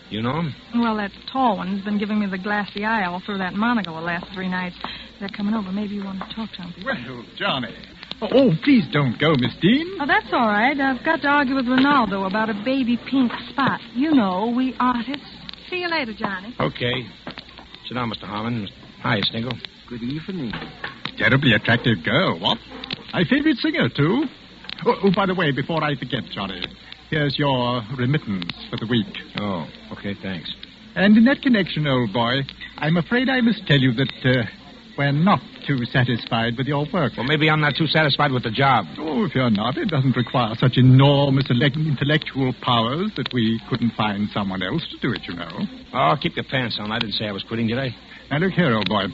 You know them? Well, that tall one's been giving me the glassy eye all through that monocle the last 3 nights. They're coming over. Maybe you want to talk to them. Well, Johnny. Oh, please don't go, Miss Dean. Oh, that's all right. I've got to argue with Ronaldo about a baby pink spot. You know, we artists. See you later, Johnny. Okay. Sit down, Mr. Harmon. Hi, Sniggle. Good evening. Terribly attractive girl, what? My favorite singer, too. Oh, by the way, before I forget, Johnny, here's your remittance for the week. Oh, okay, thanks. And in that connection, old boy, I'm afraid I must tell you that we're not too satisfied with your work. Well, maybe I'm not too satisfied with the job. Oh, if you're not, it doesn't require such enormous intellectual powers that we couldn't find someone else to do it, you know. Oh, keep your pants on. I didn't say I was quitting, did I? Now, look here, old boy.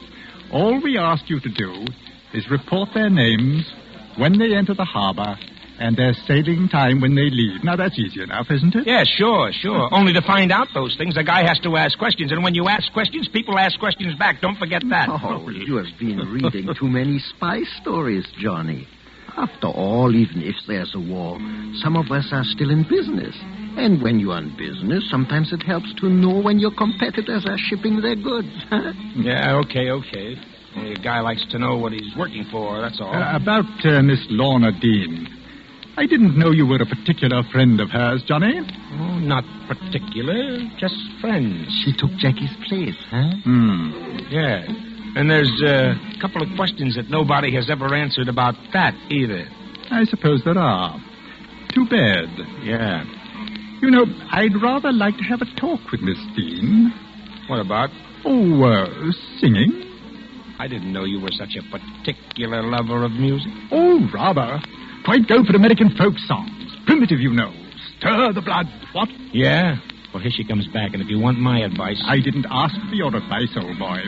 All we ask you to do is report their names when they enter the harbor and their sailing time when they leave. Now, that's easy enough, isn't it? Yeah, sure. Only to find out those things, a guy has to ask questions. And when you ask questions, people ask questions back. Don't forget that. Oh, you have been reading too many spy stories, Johnny. After all, even if there's a war, some of us are still in business. And when you're in business, sometimes it helps to know when your competitors are shipping their goods. Yeah, okay. Only a guy likes to know what he's working for, that's all. About Miss Lorna Dean. I didn't know you were a particular friend of hers, Johnny. Oh, not particular, just friends. She took Jackie's place, huh? Yeah. And there's a couple of questions that nobody has ever answered about that either. I suppose there are. Too bad. Yeah. You know, I'd rather like to have a talk with Miss Dean. What about? Oh, singing. I didn't know you were such a particular lover of music. Oh, rather. Quite go for American folk songs. Primitive, you know. Stir the blood. What? Yeah? Well, here she comes back, and if you want my advice... I didn't ask for your advice, old boy.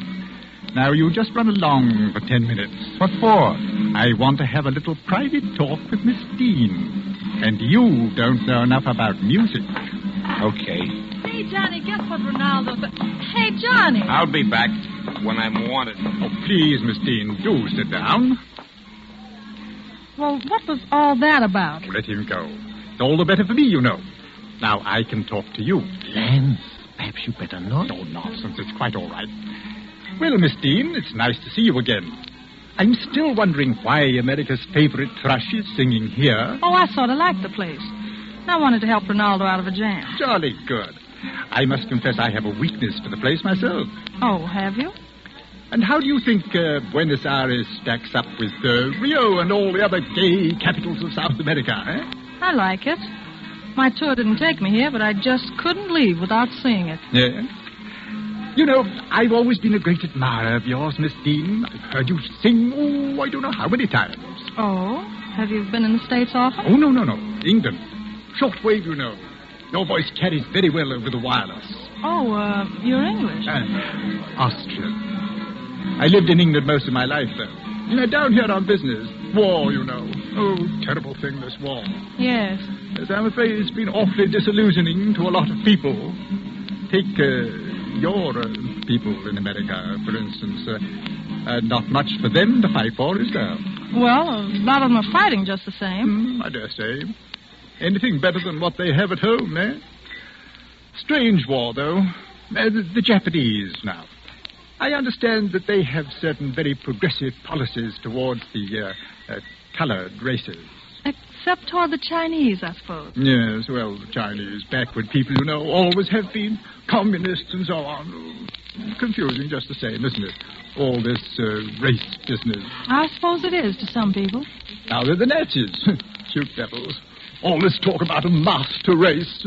Now, you just run along for 10 minutes. What for? I want to have a little private talk with Miss Dean. And you don't know enough about music. Okay. Hey, Johnny, guess what Ronaldo... Hey, Johnny! I'll be back when I'm wanted. Oh, please, Miss Dean, do sit down. Well, what was all that about? Let him go. It's all the better for me, you know. Now I can talk to you. Lance, perhaps you better not. No nonsense. It's quite all right. Well, Miss Dean, it's nice to see you again. I'm still wondering why America's favorite thrush is singing here. Oh, I sort of like the place. I wanted to help Ronaldo out of a jam. Jolly good. I must confess I have a weakness for the place myself. Oh, have you? And how do you think Buenos Aires stacks up with Rio and all the other gay capitals of South America, eh? I like it. My tour didn't take me here, but I just couldn't leave without seeing it. Yeah. You know, I've always been a great admirer of yours, Miss Dean. I've heard you sing, I don't know how many times. Oh? Have you been in the States often? Oh, no. England. Shortwave, you know. Your voice carries very well over the wireless. Oh, you're English. Austrian. I lived in England most of my life, though. You know, down here on business. War, you know. Oh, terrible thing, this war. Yes. Yes, I'm afraid it's been awfully disillusioning to a lot of people. Take your people in America, for instance. Not much for them to fight for, is there? Well, a lot of them are fighting just the same. I dare say. Anything better than what they have at home, eh? Strange war, though. The Japanese, now. I understand that they have certain very progressive policies towards the colored races. Except toward the Chinese, I suppose. Yes, well, the Chinese, backward people, you know, always have been communists and so on. Confusing just the same, isn't it? All this race business. I suppose it is to some people. Now they're the Nazis. Cute devils. All this talk about a master race.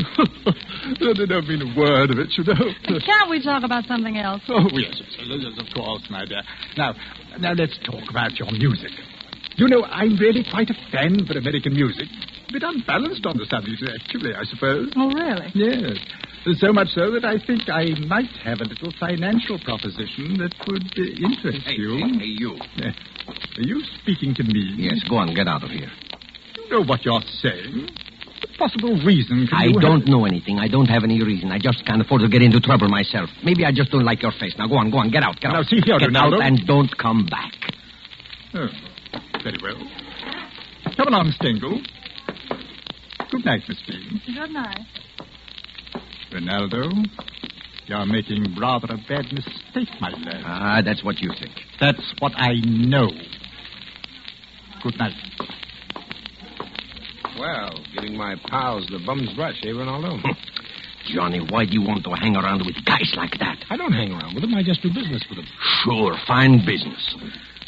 They don't mean a word of it, you know. Can't we talk about something else? Oh, yes, of course, my dear. Now let's talk about your music. You know, I'm really quite a fan for American music. A bit unbalanced on the subject, actually, I suppose. Oh, really? Yes. So much so that I think I might have a little financial proposition that would interest you. Hey, you. Are you speaking to me? Yes, go on, get out of here. You know what you're saying. What possible reason can I you don't know anything. I don't have any reason. I just can't afford to get into trouble myself. Maybe I just don't like your face. Now, go on, get out, Now, see here, get Ronaldo. out and don't come back. Oh, very well. Come along, Stengel. Good night, Miss Dean. Good night. Ronaldo, you're making rather a bad mistake, my lad. Ah, that's what you think. That's what I know. Good night. Well, giving my pals the bum's rush, eh, Ronaldo? Johnny, why do you want to hang around with guys like that? I don't hang around with them. I just do business with them. Sure, fine business.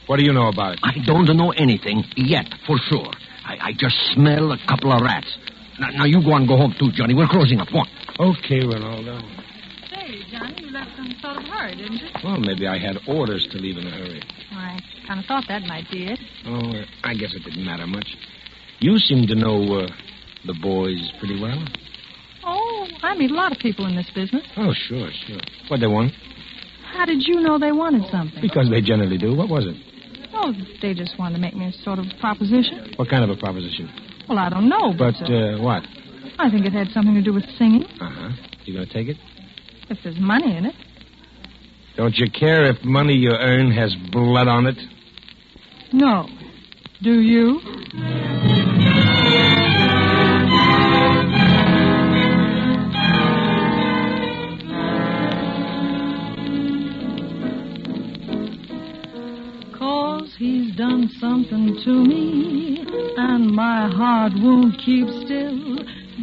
What do you know about it? I don't know anything yet, for sure. I just smell a couple of rats. Now you go home, too, Johnny. We're closing up. One. Okay, Ronaldo. Say, Johnny, you left in sort of hurry, didn't you? Well, maybe I had orders to leave in a hurry. I kind of thought that might be it. Oh, I guess it didn't matter much. You seem to know the boys pretty well. Oh, I meet a lot of people in this business. Oh, sure. What'd they want? How did you know they wanted something? Because they generally do. What was it? Oh, they just wanted to make me a sort of proposition. What kind of a proposition? Well, I don't know, but... what? I think it had something to do with singing. Uh-huh. You gonna take it? If there's money in it. Don't you care if money you earn has blood on it? No. Do you? 'Cause he's done something to me, and my heart won't keep still.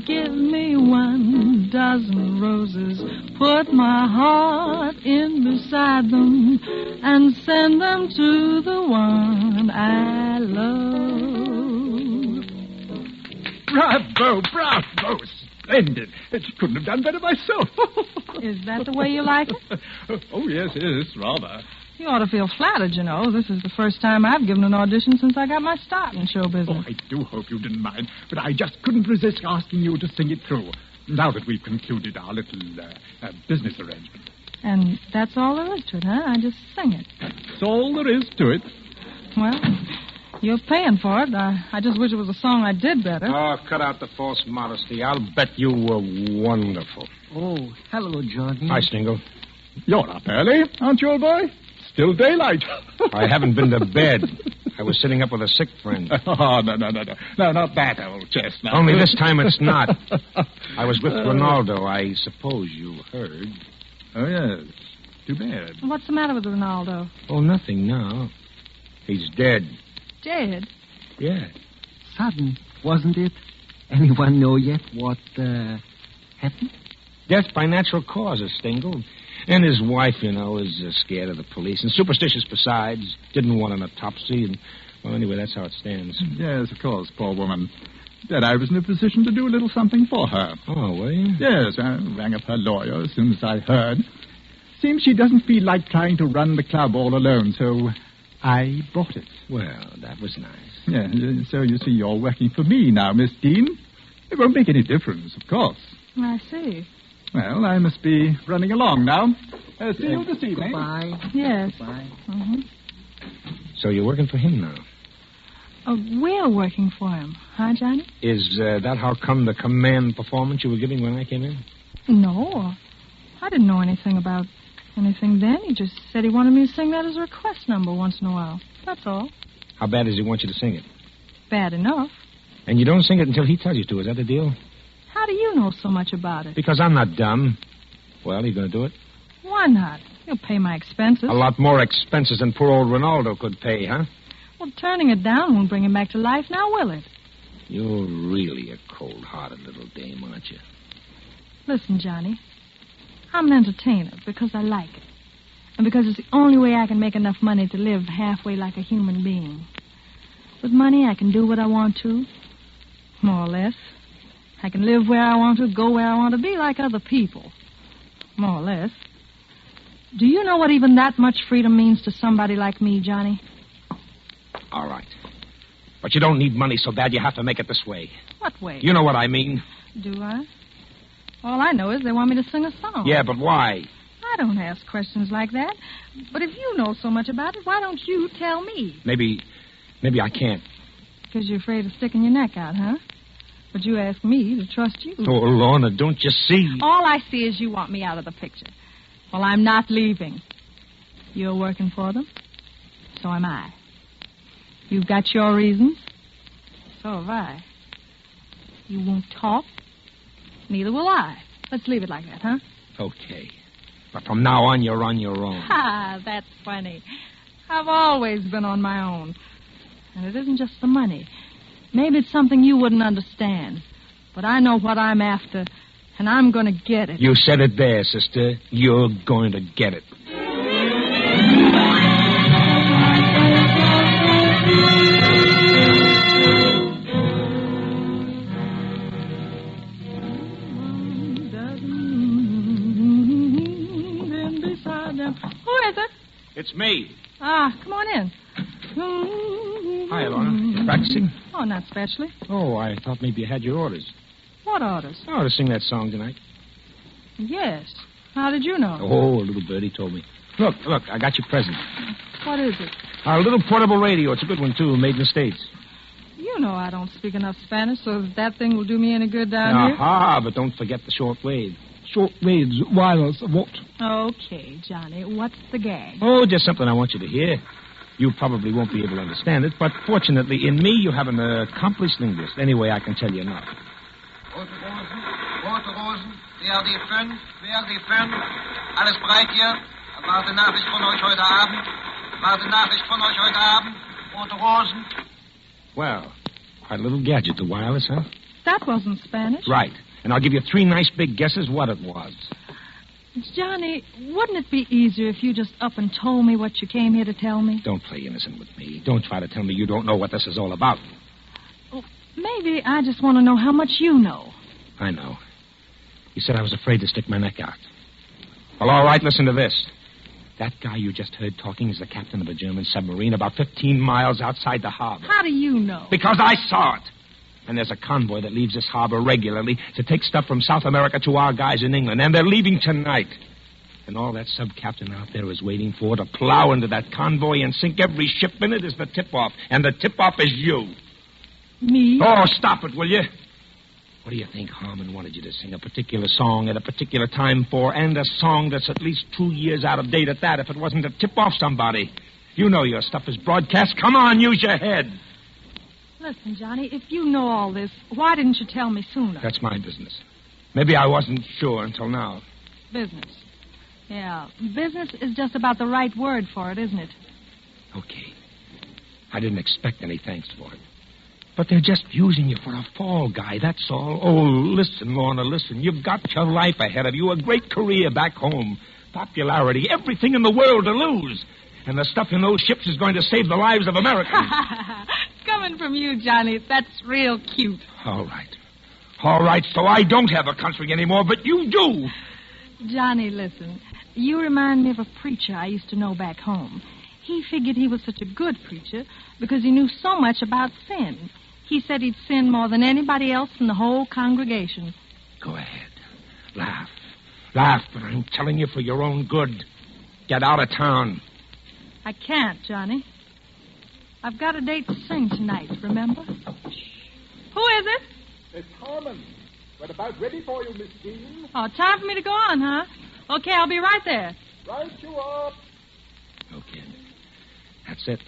Give me 1,000 roses, put my heart in beside them, and send them to the one I love. Bravo! Splendid. She couldn't have done better myself. Is that the way you like it? Oh, yes, rather. You ought to feel flattered, you know. This is the first time I've given an audition since I got my start in show business. Oh, I do hope you didn't mind, but I just couldn't resist asking you to sing it through, now that we've concluded our little business arrangement. And that's all there is to it, huh? I just sing it. That's all there is to it. Well, you're paying for it. I just wish it was a song I did better. Oh, cut out the false modesty. I'll bet you were wonderful. Oh, hello, Johnny. Hi, Stingle. You're up early, aren't you, old boy? Still daylight. I haven't been to bed. I was sitting up with a sick friend. Oh, no. No, not that old chestnut. Only this time it's not. I was with Ronaldo. I suppose you heard. Oh, yes. Too bad. What's the matter with Ronaldo? Oh, nothing now. He's dead. Dead? Yeah. Sudden, wasn't it? Anyone know yet what happened? Death by natural causes, Stingle. And his wife, you know, is scared of the police. And superstitious besides. Didn't want an autopsy. And, well, anyway, that's how it stands. Yes, of course, poor woman. Then I was in a position to do a little something for her. Oh, were you? Yes, I rang up her lawyer as soon as I heard. Seems she doesn't feel like trying to run the club all alone, so I bought it. Well, that was nice. Yeah, so you see, you're working for me now, Miss Dean. It won't make any difference, of course. I see. Well, I must be running along now. See you this evening. Goodbye. Yes. Goodbye. Mm-hmm. So you're working for him now? We're working for him, huh, Johnny? Is that how come the command performance you were giving when I came in? No. I didn't know anything about anything then. He just said he wanted me to sing that as a request number once in a while. That's all. How bad does he want you to sing it? Bad enough. And you don't sing it until he tells you to. Is that the deal? How do you know so much about it? Because I'm not dumb. Well, you going to do it? Why not? You'll pay my expenses. A lot more expenses than poor old Ronaldo could pay, huh? Well, turning it down won't bring him back to life now, will it? You're really a cold-hearted little dame, aren't you? Listen, Johnny. I'm an entertainer because I like it. And because it's the only way I can make enough money to live halfway like a human being. With money, I can do what I want to, more or less. I can live where I want to, go where I want to, be like other people, more or less. Do you know what even that much freedom means to somebody like me, Johnny? All right. But you don't need money so bad you have to make it this way. What way? You know what I mean. Do I? All I know is they want me to sing a song. Yeah, but why? I don't ask questions like that. But if you know so much about it, why don't you tell me? Maybe I can't. Because you're afraid of sticking your neck out, huh? But you ask me to trust you. Oh, Lorna, don't you see? All I see is you want me out of the picture. Well, I'm not leaving. You're working for them. So am I. You've got your reasons. So have I. You won't talk. Neither will I. Let's leave it like that, huh? Okay. But from now on, you're on your own. Ha, that's funny. I've always been on my own. And it isn't just the money. Maybe it's something you wouldn't understand. But I know what I'm after, and I'm going to get it. You said it there, sister. You're going to get it. Who is it? It's me. Ah, come on in. Hi, Lorna. You practicing? Oh, not especially. Oh, I thought maybe you had your orders. What orders? Oh, to sing that song tonight. Yes. How did you know? Oh, a little birdie told me. Look, I got your present. What is it? Our little portable radio. It's a good one, too, made in the States. You know I don't speak enough Spanish, so that thing will do me any good down here. Aha, but don't forget the short wave. Short waves, wireless, what? Okay, Johnny, what's the gag? Oh, just something I want you to hear. You probably won't be able to understand it, but fortunately, in me, you have an accomplished linguist. Anyway, I can tell you enough. Rote Rosen, wer die fünf, alles bereit hier. Warte Nachricht von euch heute Abend. Rote Rosen. Well, quite a little gadget, the wireless, huh? That wasn't Spanish. Right. And I'll give you 3 nice big guesses what it was. Johnny, wouldn't it be easier if you just up and told me what you came here to tell me? Don't play innocent with me. Don't try to tell me you don't know what this is all about. Well, maybe I just want to know how much you know. I know. You said I was afraid to stick my neck out. Well, all right, listen to this. That guy you just heard talking is the captain of a German submarine about 15 miles outside the harbor. How do you know? Because I saw it. And there's a convoy that leaves this harbor regularly to take stuff from South America to our guys in England. And they're leaving tonight. And all that sub-captain out there is waiting for to plow into that convoy and sink every ship in it is the tip-off. And the tip-off is you. Me? Oh, stop it, will you? What do you think Harmon wanted you to sing a particular song at a particular time for, and a song that's at least 2 years out of date at that, if it wasn't to tip off somebody? You know your stuff is broadcast. Come on, use your head. Listen, Johnny, if you know all this, why didn't you tell me sooner? That's my business. Maybe I wasn't sure until now. Business. Yeah, business is just about the right word for it, isn't it? Okay. I didn't expect any thanks for it. But they're just using you for a fall guy, that's all. Oh, listen, Lorna, listen. You've got your life ahead of you, a great career back home, popularity, everything in the world to lose. And the stuff in those ships is going to save the lives of Americans. Coming from you, Johnny, that's real cute. All right. All right, so I don't have a country anymore, but you do. Johnny, listen. You remind me of a preacher I used to know back home. He figured he was such a good preacher because he knew so much about sin. He said he'd sin more than anybody else in the whole congregation. Go ahead. Laugh. Laugh, but I'm telling you for your own good. Get out of town. I can't, Johnny. I've got a date to sing tonight, remember? Who is it? It's Harmon. We're about ready for you, Miss Dean. Oh, time for me to go on, huh? Okay, I'll be right there. Right you up. Okay. That's it.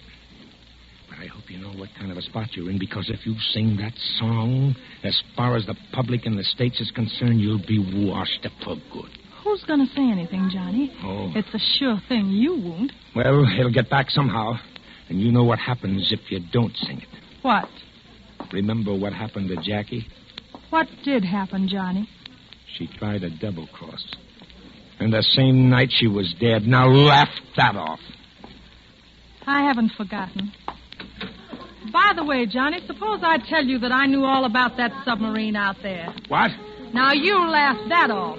But I hope you know what kind of a spot you're in, because if you sing that song, as far as the public in the States is concerned, you'll be washed up for good. Who's going to say anything, Johnny? Oh. It's a sure thing you won't. Well, it'll get back somehow. And you know what happens if you don't sing it. What? Remember what happened to Jackie? What did happen, Johnny? She tried a double-cross. And the same night she was dead. Now laugh that off. I haven't forgotten. By the way, Johnny, suppose I tell you that I knew all about that submarine out there. What? Now you laugh that off.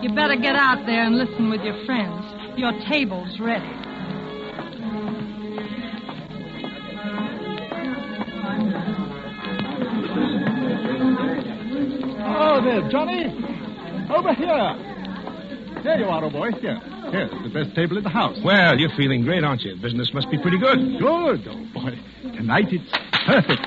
You better get out there and listen with your friends. Your table's ready. Oh, there, Johnny. Over here. There you are, old boy. Here. Here's the best table in the house. Well, you're feeling great, aren't you? Business must be pretty good. Good, old boy. Tonight it's perfect.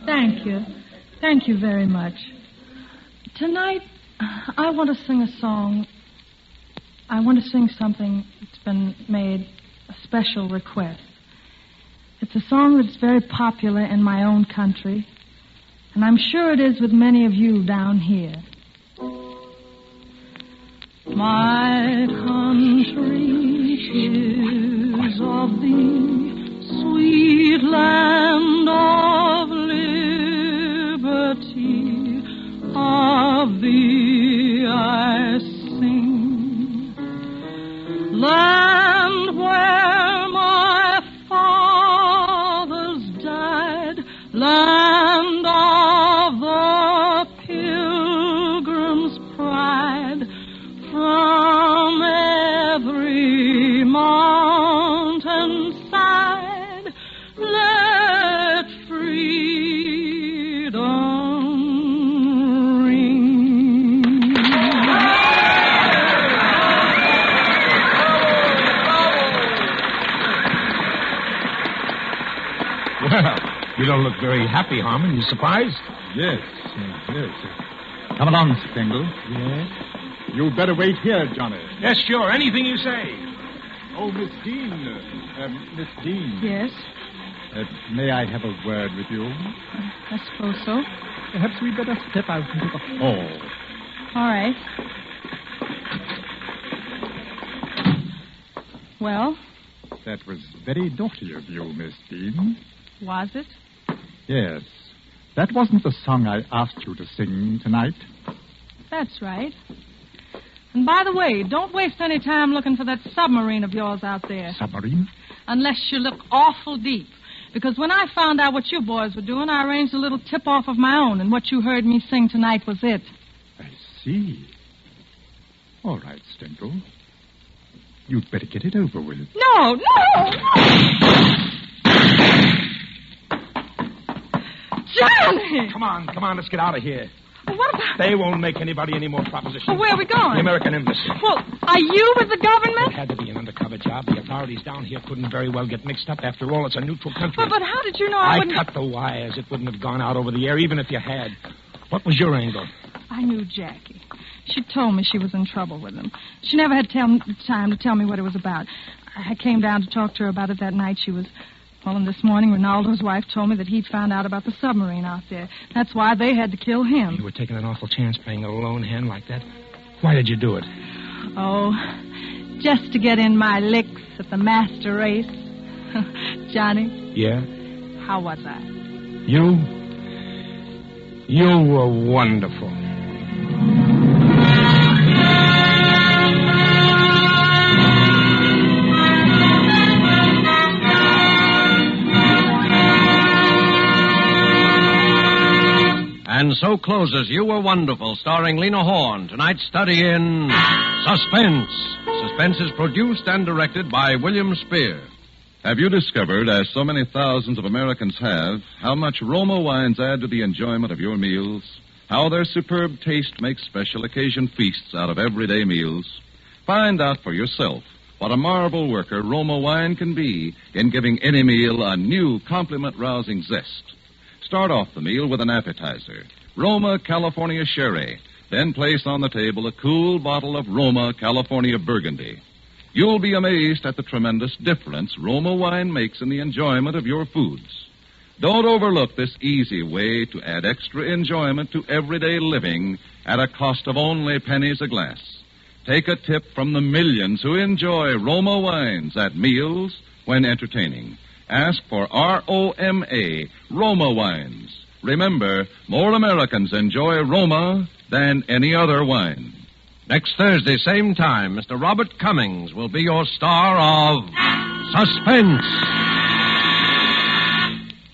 Thank you. Thank you very much. Tonight, I want to sing a song I want to sing something that's been made a special request. It's a song that's very popular in my own country, and I'm sure it is with many of you down here. My country is of thee, sweet land of liberty, of thee I sing. Land where my fathers died, land of the pilgrim's pride, from every mountain-side, let freedom ring. Well, you don't look very happy, Harmon. You surprised? Yes. Come along, Stengel. Yes? You'd better wait here, Johnny. Yes, sure. Anything you say. Oh, Miss Dean. Miss Dean. Yes? May I have a word with you? I suppose so. Perhaps we'd better step out into the hall. All right. Well, That was very naughty of you, Miss Dean. was it? Yes. That wasn't the song I asked you to sing tonight. That's right. And by the way, don't waste any time looking for that submarine of yours out there. Submarine? Unless you look awful deep. Because when I found out what you boys were doing, I arranged a little tip-off of my own, and what you heard me sing tonight was it. I see. All right, Stengel. You'd better get it over with. No! Johnny! Come on, let's get out of here. What about... They won't make anybody any more propositions. Well, where are we going? The American Embassy. Well, are you with the government? It had to be an undercover job. The authorities down here couldn't very well get mixed up. After all, it's a neutral country. But how did you know I wouldn't... cut the wires. It wouldn't have gone out over the air, even if you had. What was your angle? I knew Jackie. She told me she was in trouble with him. She never had time to tell me what it was about. I came down to talk to her about it that night. She was... Well, and this morning, Ronaldo's wife told me that he'd found out about the submarine out there. That's why they had to kill him. You were taking an awful chance playing a lone hand like that. Why did you do it? Oh, just to get in my licks at the master race. Johnny? Yeah? How was I? You were wonderful. And so closes You Were Wonderful, starring Lena Horne. Tonight's study in Suspense. Suspense is produced and directed by William Spear. Have you discovered, as so many thousands of Americans have, how much Roma wines add to the enjoyment of your meals? How their superb taste makes special occasion feasts out of everyday meals? Find out for yourself what a marvel worker Roma wine can be in giving any meal a new compliment-rousing zest. Start off the meal with an appetizer, Roma California Sherry. Then place on the table a cool bottle of Roma California Burgundy. You'll be amazed at the tremendous difference Roma wine makes in the enjoyment of your foods. Don't overlook this easy way to add extra enjoyment to everyday living at a cost of only pennies a glass. Take a tip from the millions who enjoy Roma wines at meals when entertaining. Ask for R-O-M-A, Roma wines. Remember, more Americans enjoy Roma than any other wine. Next Thursday, same time, Mr. Robert Cummings will be your star of Suspense.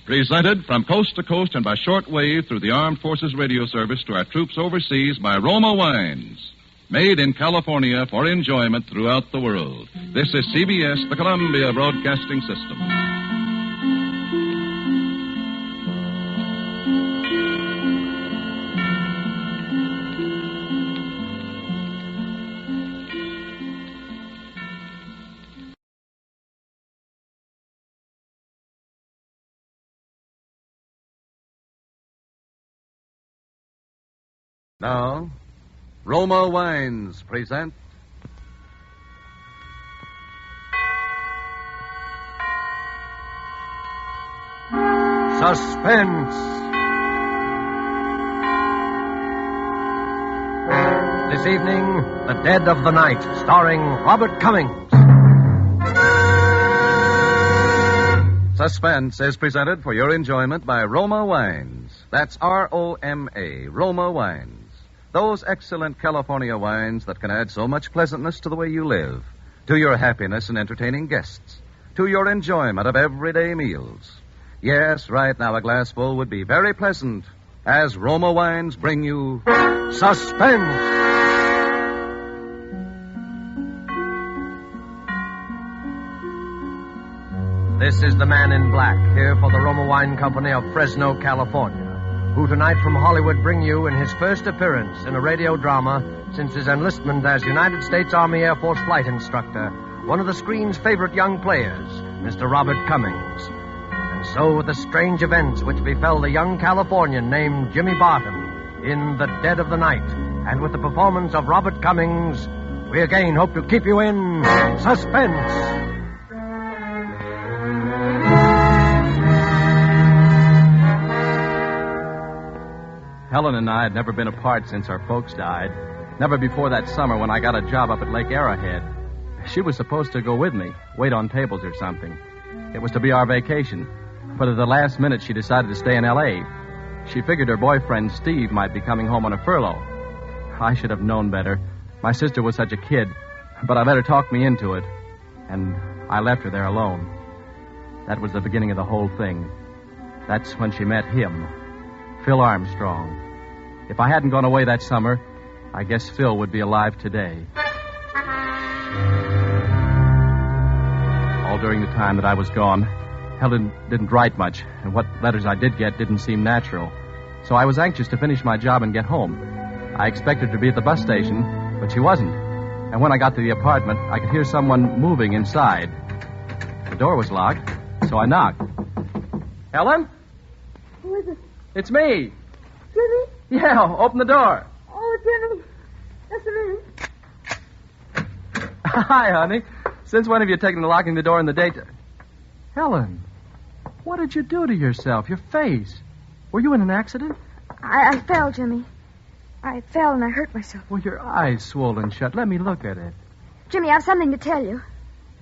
Presented from coast to coast and by shortwave through the Armed Forces Radio Service to our troops overseas by Roma Wines. Made in California for enjoyment throughout the world. This is CBS, the Columbia Broadcasting System. Now, Roma Wines present Suspense. This evening, The Dead of the Night, starring Robert Cummings. Suspense is presented for your enjoyment by Roma Wines. That's R-O-M-A, Roma Wines. Those excellent California wines that can add so much pleasantness to the way you live, to your happiness in entertaining guests, to your enjoyment of everyday meals. Yes, right now a glassful would be very pleasant as Roma Wines bring you Suspense. This is the man in black, here for the Roma Wine Company of Fresno, California, who tonight from Hollywood bring you in his first appearance in a radio drama since his enlistment as United States Army Air Force flight instructor, one of the screen's favorite young players, Mr. Robert Cummings. And so with the strange events which befell the young Californian named Jimmy Barton in The Dead of the Night, and with the performance of Robert Cummings, we again hope to keep you in suspense. Helen and I had never been apart since our folks died. Never before that summer when I got a job up at Lake Arrowhead. She was supposed to go with me, wait on tables or something. It was to be our vacation. But at the last minute, she decided to stay in L.A. She figured her boyfriend, Steve, might be coming home on a furlough. I should have known better. My sister was such a kid. But I let her talk me into it. And I left her there alone. That was the beginning of the whole thing. That's when she met him, Phil Armstrong. If I hadn't gone away that summer, I guess Phil would be alive today. All during the time that I was gone, Helen didn't write much, and what letters I did get didn't seem natural. So I was anxious to finish my job and get home. I expected her to be at the bus station, but she wasn't. And when I got to the apartment, I could hear someone moving inside. The door was locked, so I knocked. Helen? Who is it? It's me. Jimmy? Yeah, open the door. Oh, Jimmy. That's me. Hi, honey. Since when have you taken to locking the door in the daytime? Helen, what did you do to yourself? Your face. Were you in an accident? I fell, Jimmy. I fell and I hurt myself. Well, your eyes swollen shut. Let me look at it. Jimmy, I have something to tell you.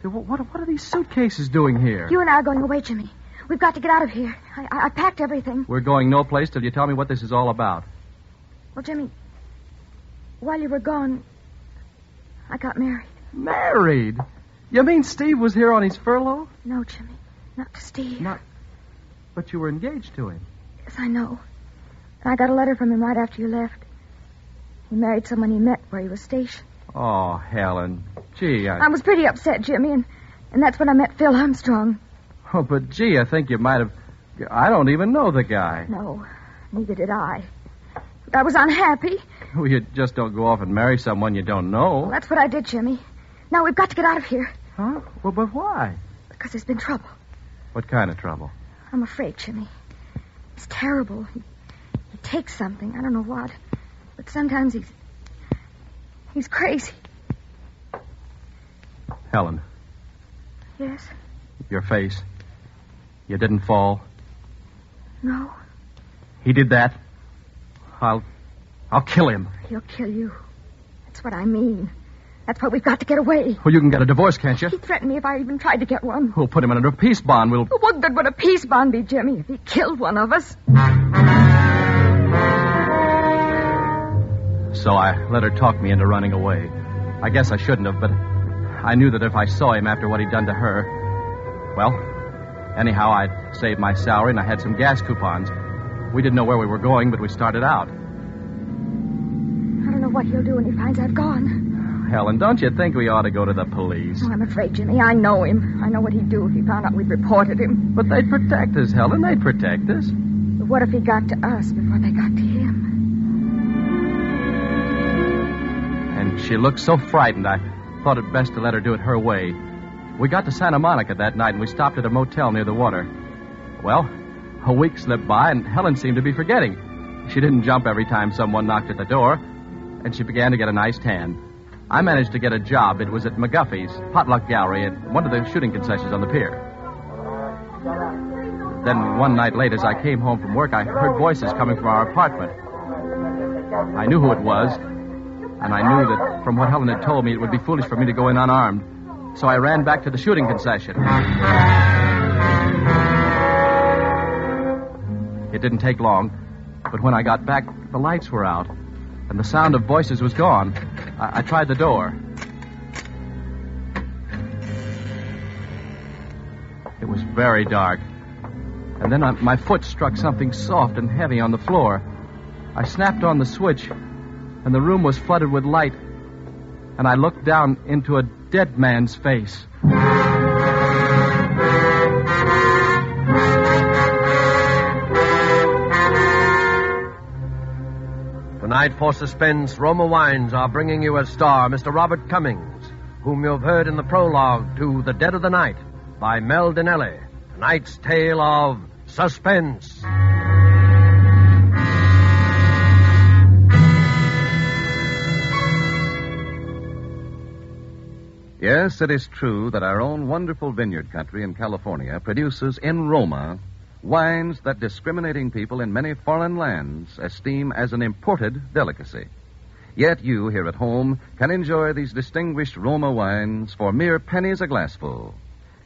What are these suitcases doing here? You and I are going away, Jimmy. We've got to get out of here. I packed everything. We're going no place till you tell me what this is all about. Well, Jimmy, while you were gone, I got married. Married? You mean Steve was here on his furlough? No, Jimmy. Not to Steve. But you were engaged to him. Yes, I know. And I got a letter from him right after you left. He married someone he met where he was stationed. Oh, Helen. Gee, I was pretty upset, Jimmy, and that's when I met Phil Armstrong. Oh, but gee, I think you might have... I don't even know the guy. No, neither did I. But I was unhappy. Well, you just don't go off and marry someone you don't know. Well, that's what I did, Jimmy. Now we've got to get out of here. Huh? Well, but why? Because there's been trouble. What kind of trouble? I'm afraid, Jimmy. It's terrible. He takes something. I don't know what. But sometimes he's crazy. Helen. Yes? Your face. You didn't fall? No. He did that? I'll kill him. He'll kill you. That's what I mean. That's why we've got to get away. Well, you can get a divorce, can't you? He threatened me if I even tried to get one. We'll put him under a peace bond. What good would a peace bond be, Jimmy, if he killed one of us? So I let her talk me into running away. I guess I shouldn't have, but I knew that if I saw him after what he'd done to her... Well, anyhow, I'd saved my salary and I had some gas coupons. We didn't know where we were going, but we started out. I don't know what he'll do when he finds I've gone. Helen, don't you think we ought to go to the police? Oh, I'm afraid, Jimmy. I know him. I know what he'd do if he found out we'd reported him. But they'd protect us, Helen. They'd protect us. But what if he got to us before they got to him? And she looked so frightened, I thought it best to let her do it her way. We got to Santa Monica that night, and we stopped at a motel near the water. Well, a week slipped by, and Helen seemed to be forgetting. She didn't jump every time someone knocked at the door, and she began to get a nice tan. I managed to get a job. It was at McGuffey's Potluck Gallery at one of the shooting concessions on the pier. Then one night late, as I came home from work, I heard voices coming from our apartment. I knew who it was, and I knew that from what Helen had told me, it would be foolish for me to go in unarmed. So I ran back to the shooting concession. It didn't take long, but when I got back, the lights were out, and the sound of voices was gone. I tried the door. It was very dark. And then my foot struck something soft and heavy on the floor. I snapped on the switch, and the room was flooded with light. And I looked down into a dead man's face. Tonight for Suspense, Roma Wines are bringing you as star Mr. Robert Cummings, whom you've heard in the prologue to The Dead of the Night by Mel Dinelli. Tonight's tale of Suspense. Yes, it is true that our own wonderful vineyard country in California produces in Roma wines that discriminating people in many foreign lands esteem as an imported delicacy. Yet you here at home can enjoy these distinguished Roma wines for mere pennies a glassful.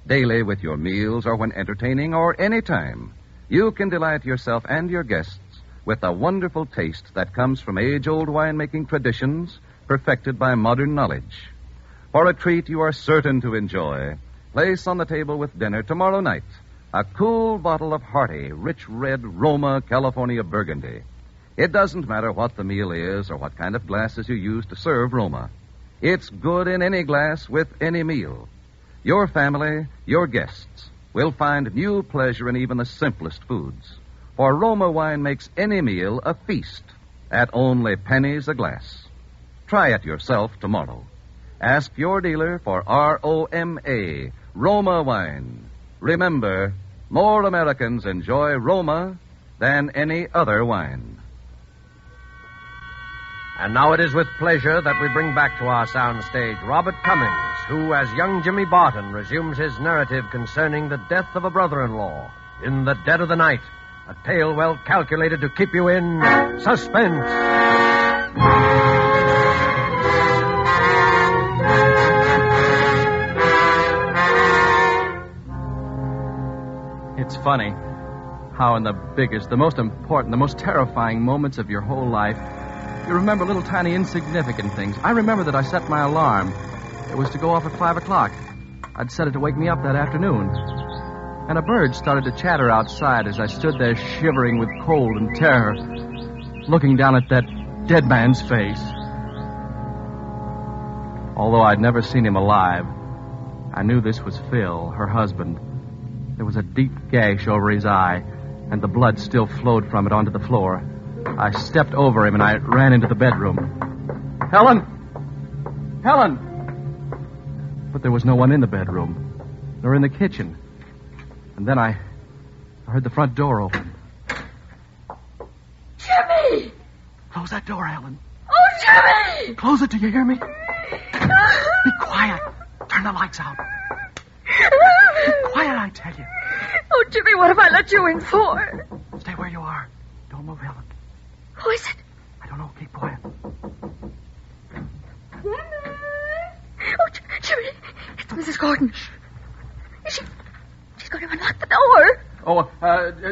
Daily with your meals or when entertaining or any time, you can delight yourself and your guests with the wonderful taste that comes from age-old winemaking traditions perfected by modern knowledge. For a treat you are certain to enjoy, place on the table with dinner tomorrow night a cool bottle of hearty, rich red Roma California Burgundy. It doesn't matter what the meal is or what kind of glasses you use to serve Roma. It's good in any glass with any meal. Your family, your guests, will find new pleasure in even the simplest foods. For Roma wine makes any meal a feast at only pennies a glass. Try it yourself tomorrow. Ask your dealer for R-O-M-A, Roma wine. Remember, more Americans enjoy Roma than any other wine. And now it is with pleasure that we bring back to our soundstage Robert Cummings, who, as young Jimmy Barton, resumes his narrative concerning the death of a brother-in-law in The Dead of the Night, a tale well calculated to keep you in suspense. It's funny how in the biggest, the most important, the most terrifying moments of your whole life, you remember little tiny insignificant things. I remember that I set my alarm. It was to go off at 5 o'clock. I'd set it to wake me up that afternoon. And a bird started to chatter outside as I stood there shivering with cold and terror, looking down at that dead man's face. Although I'd never seen him alive, I knew this was Phil, her husband. There was a deep gash over his eye, and the blood still flowed from it onto the floor. I stepped over him, and I ran into the bedroom. Helen! Helen! But there was no one in the bedroom, nor in the kitchen. And then I heard the front door open. Jimmy! Close that door, Helen. Oh, Jimmy! Close it, do you hear me? Be quiet. Turn the lights out. Be quiet, I tell you. Oh, Jimmy, what have I let you in for? Stay where you are. Don't move, Helen. Who is it? I don't know. Keep quiet. Jimmy! Oh, Jimmy, it's Mrs. Gordon. She's going to unlock the door. Oh,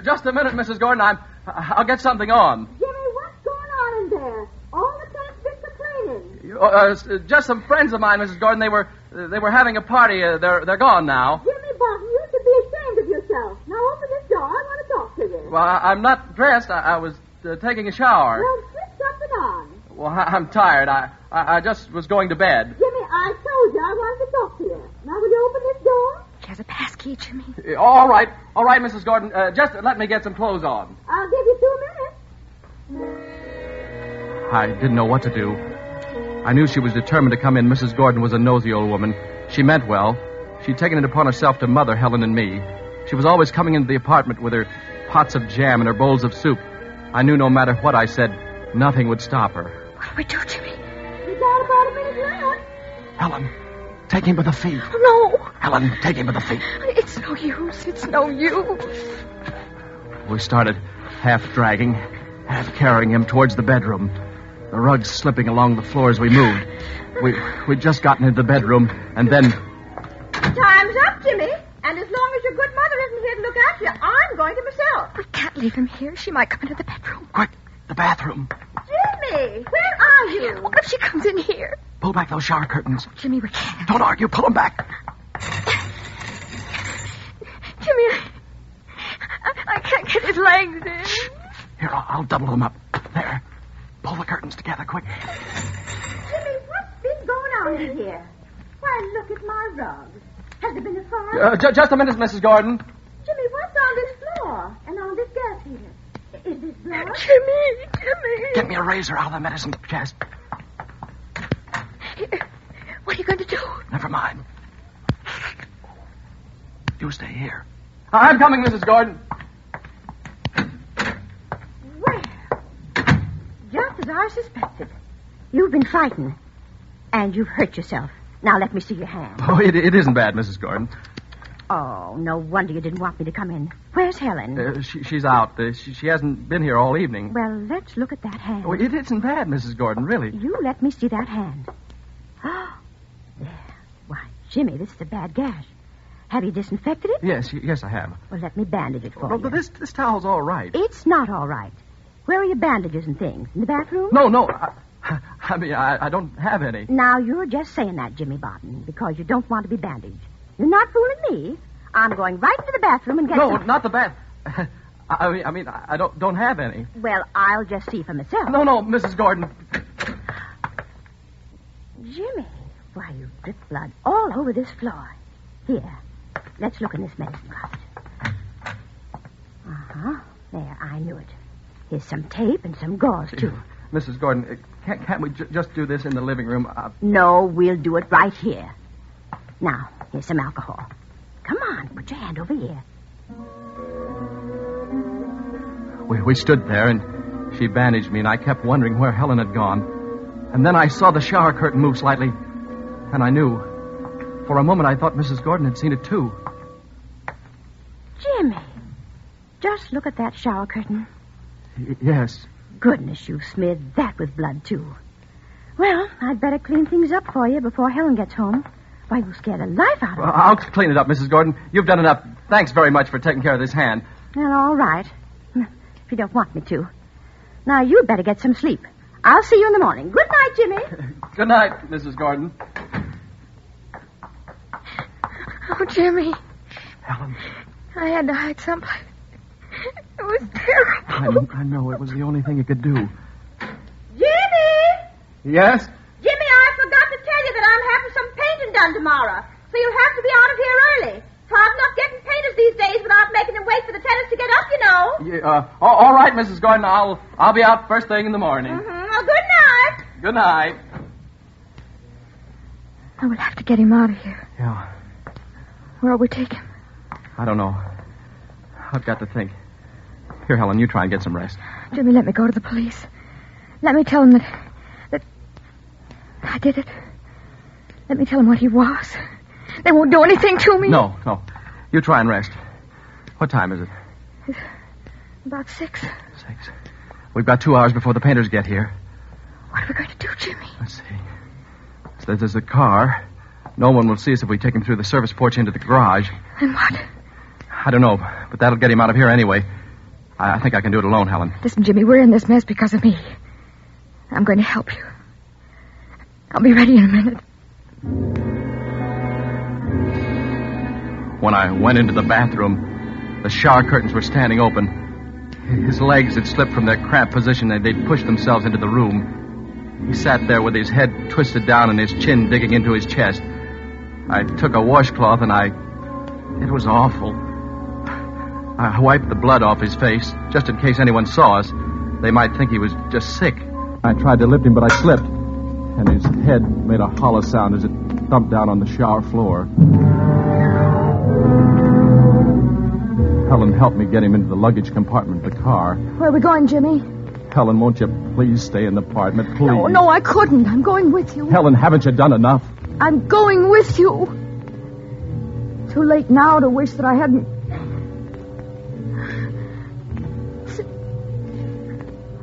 just a minute, Mrs. Gordon. I'll get something on. Jimmy, what's going on in there? All the tanks fixed for cleaning. Just some friends of mine, Mrs. Gordon. They were having a party. They're gone now. Jimmy Barton, you should be ashamed of yourself. Now open this door. I want to talk to you. Well, I'm not dressed. I was taking a shower. Well, switch something on. Well, I'm tired. I just was going to bed. Jimmy, I told you I wanted to talk to you. Now will you open this door? She has a pass key, Jimmy. All right, Mrs. Gordon. Just let me get some clothes on. I'll give you 2 minutes. I didn't know what to do. I knew she was determined to come in. Mrs. Gordon was a nosy old woman. She meant well. She'd taken it upon herself to mother Helen and me. She was always coming into the apartment with her pots of jam and her bowls of soup. I knew no matter what I said, nothing would stop her. What do we do, Jimmy? We got about a minute left. Helen, Take him by the feet. No. Helen, take him by the feet. It's no use. It's no use. We started half dragging, half carrying him towards the bedroom. The rugs slipping along the floor as we moved. We'd just gotten into the bedroom, and then... Time's up, Jimmy. And as long as your good mother isn't here to look after you, I'm going to myself. We can't leave him here. She might come into the bedroom. Quick, the bathroom. Jimmy, where are you? What if she comes in here? Pull back those shower curtains. Jimmy, we can't. Don't argue. Pull them back. Jimmy, I can't get his legs in. Here, I'll double them up. There. Pull the curtains together, quick. Jimmy, what's been going on in here? Why, look at my rugs. Has there been a fire? Just a minute, Mrs. Gordon. Jimmy, what's on this floor and on this gas heater? Is this blood? Jimmy. Get me a razor out of the medicine chest. Here. What are you going to do? Never mind. You stay here. I'm coming, Mrs. Gordon. Well, just as I suspected. You've been fighting, and you've hurt yourself. Now let me see your hand. Oh, it isn't bad, Mrs. Gordon. Oh, no wonder you didn't want me to come in. Where's Helen? She's out. She hasn't been here all evening. Well, let's look at that hand. Oh, it isn't bad, Mrs. Gordon, really. You let me see that hand. Oh, there. Why, Jimmy, this is a bad gash. Have you disinfected it? Yes, I have. Well, let me bandage it for you. But this towel's all right. It's not all right. Where are your bandages and things? In the bathroom? No. I mean, I don't have any. Now, you're just saying that, Jimmy Barton, because you don't want to be bandaged. You're not fooling me. I'm going right into the bathroom and get No, some... not the bath. I mean, I don't have any. Well, I'll just see for myself. No, Mrs. Gordon. Jimmy, why, you dripped blood all over this floor. Here, let's look in this medicine closet. Uh-huh. There, I knew it. Here's some tape and some gauze, too. Mrs. Gordon, can't we just do this in the living room? No, we'll do it right here. Now, here's some alcohol. Come on, put your hand over here. We stood there, and she bandaged me, and I kept wondering where Helen had gone. And then I saw the shower curtain move slightly, and I knew. For a moment, I thought Mrs. Gordon had seen it, too. Jimmy, just look at that shower curtain. Yes. Goodness, you smeared that with blood, too. Well, I'd better clean things up for you before Helen gets home. Why, you'll scare the life out of her. I'll clean it up, Mrs. Gordon. You've done enough. Thanks very much for taking care of this hand. Well, all right. If you don't want me to. Now, you'd better get some sleep. I'll see you in the morning. Good night, Jimmy. Good night, Mrs. Gordon. Oh, Jimmy. Helen. I had to hide someplace. It was terrible. I know. It was the only thing you could do. Jimmy! Yes? Jimmy, I forgot to tell you that I'm having some painting done tomorrow. So you'll have to be out of here early. It's hard enough getting painters these days without making them wait for the tenants to get up, you know. Yeah, all right, Mrs. Gordon. I'll be out first thing in the morning. Mm-hmm. Well, good night. Good night. I will have to get him out of here. Yeah. Where'll we take him? I don't know. I've got to think. Here, Helen, you try and get some rest. Jimmy, let me go to the police. Let me tell them that I did it. Let me tell them what he was. They won't do anything to me. No. You try and rest. What time is it? It's about 6. 6. We've got 2 hours before the painters get here. What are we going to do, Jimmy? Let's see. So there's a car. No one will see us if we take him through the service porch into the garage. And what? I don't know, but that'll get him out of here anyway. I think I can do it alone, Helen. Listen, Jimmy, we're in this mess because of me. I'm going to help you. I'll be ready in a minute. When I went into the bathroom, the shower curtains were standing open. His legs had slipped from their cramped position and they'd pushed themselves into the room. He sat there with his head twisted down and his chin digging into his chest. I took a washcloth and it was awful. I wiped the blood off his face, just in case anyone saw us. They might think he was just sick. I tried to lift him, but I slipped, and his head made a hollow sound as it thumped down on the shower floor. Helen helped me get him into the luggage compartment of the car. Where are we going, Jimmy? Helen, won't you please stay in the apartment, please? No, I couldn't. I'm going with you. Helen, haven't you done enough? I'm going with you. Too late now to wish that I hadn't.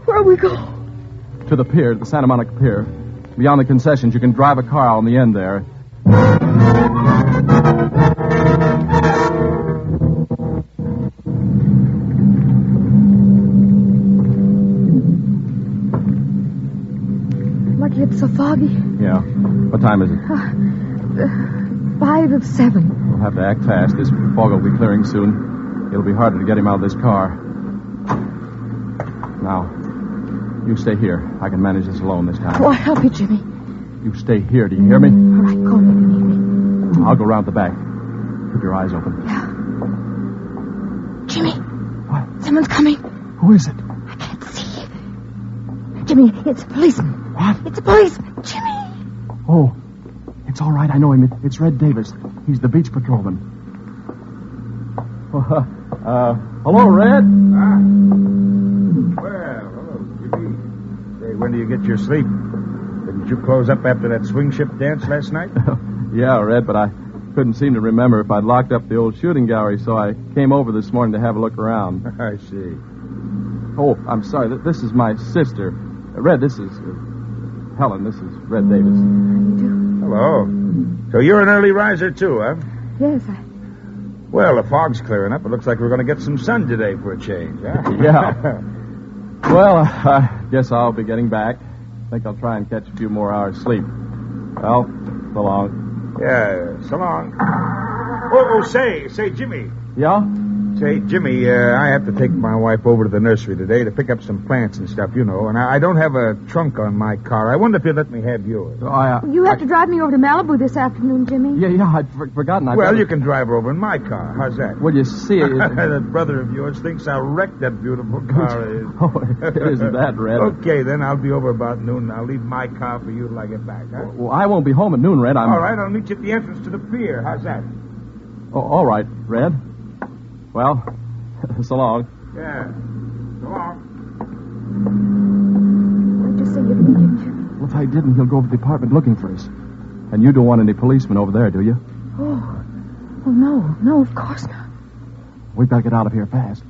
Where we go? To the pier, the Santa Monica Pier. Beyond the concessions, you can drive a car on the end there. Lucky it's so foggy. Yeah. What time is it? 5 of 7. We'll have to act fast. This fog will be clearing soon. It'll be harder to get him out of this car. Now, you stay here. I can manage this alone this time. Oh, I'll help you, Jimmy. You stay here. Do you hear me? All right, call me if you need me. I'll go round the back. Keep your eyes open. Yeah. Jimmy. What? Someone's coming. Who is it? I can't see. Jimmy, it's a policeman. What? It's a policeman. Jimmy. Oh, it's all right. I know him. It's Red Davis. He's the beach patrolman. Hello, Red. Well, hello, Jimmy. Say, when do you get your sleep? Didn't you close up after that swing ship dance last night? Yeah, Red, but I couldn't seem to remember if I'd locked up the old shooting gallery, so I came over this morning to have a look around. I see. Oh, I'm sorry. This is my sister. Red, this is Helen. This is Red Davis. Hello. So you're an early riser, too, huh? Yes, Well, the fog's clearing up. It looks like we're going to get some sun today for a change, huh? Yeah. Well, I guess I'll be getting back. I think I'll try and catch a few more hours sleep. Well, so long. Yeah, so long. Oh, say, Jimmy. Yeah? Say, Jimmy, I have to take my wife over to the nursery today to pick up some plants and stuff, you know, and I don't have a trunk on my car. I wonder if you'd let me have yours. You have to drive me over to Malibu this afternoon, Jimmy. Yeah, I'd forgotten. Well, you can drive her over in my car. How's that? Well, you see... That brother of yours thinks how wrecked that beautiful car is. Oh, it isn't that, Red. Okay, then I'll be over about noon, and I'll leave my car for you till I get back, huh? Well, I won't be home at noon, Red. All right, I'll meet you at the entrance to the pier. How's that? Oh, all right, Red. Well... So long. Yeah. So long. Why'd you say you'd meet him, Jimmy? Well, if I didn't, he'll go over to the department looking for us. And you don't want any policemen over there, do you? Oh, no, of course not. We've got to get out of here fast.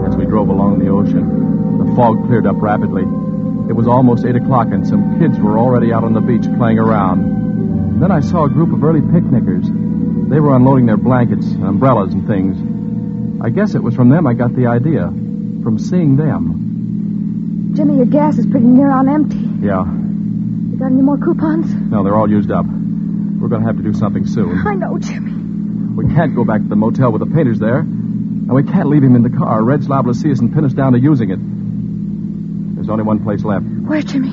As we drove along the ocean, the fog cleared up rapidly. It was almost 8 o'clock, and some kids were already out on the beach playing around. Then I saw a group of early picnickers. They were unloading their blankets, umbrellas, and things. I guess it was from them I got the idea. From seeing them. Jimmy, your gas is pretty near on empty. Yeah. You got any more coupons? No, they're all used up. We're going to have to do something soon. I know, Jimmy. We can't go back to the motel with the painters there. And we can't leave him in the car. Red's liable to see us and pin us down to using it. There's only one place left. Where, Jimmy?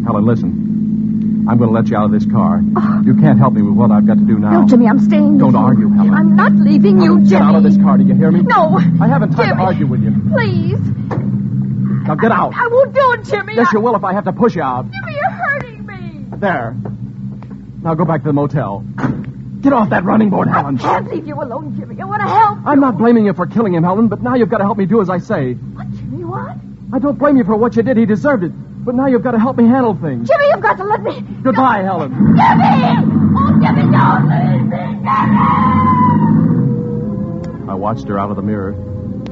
Helen, listen. I'm going to let you out of this car. Oh. You can't help me with what I've got to do now. No, Jimmy, I'm staying. Don't argue, Helen. I'm not leaving you, Jimmy. Get out of this car, do you hear me? No. I haven't time Jimmy, to argue with you. Please. Now get out. I won't do it, Jimmy. Yes, you will if I have to push you out. Jimmy, you're hurting me. There. Now go back to the motel. Get off that running board, Helen. I can't leave you alone, Jimmy. I want to help you. I'm not blaming you for killing him, Helen, but now you've got to help me do as I say. What, Jimmy, what? I don't blame you for what you did. He deserved it. But now you've got to help me handle things. Jimmy, you've got to let me... Goodbye, Helen. Jimmy! Oh, Jimmy, don't leave me, Jimmy! I watched her out of the mirror.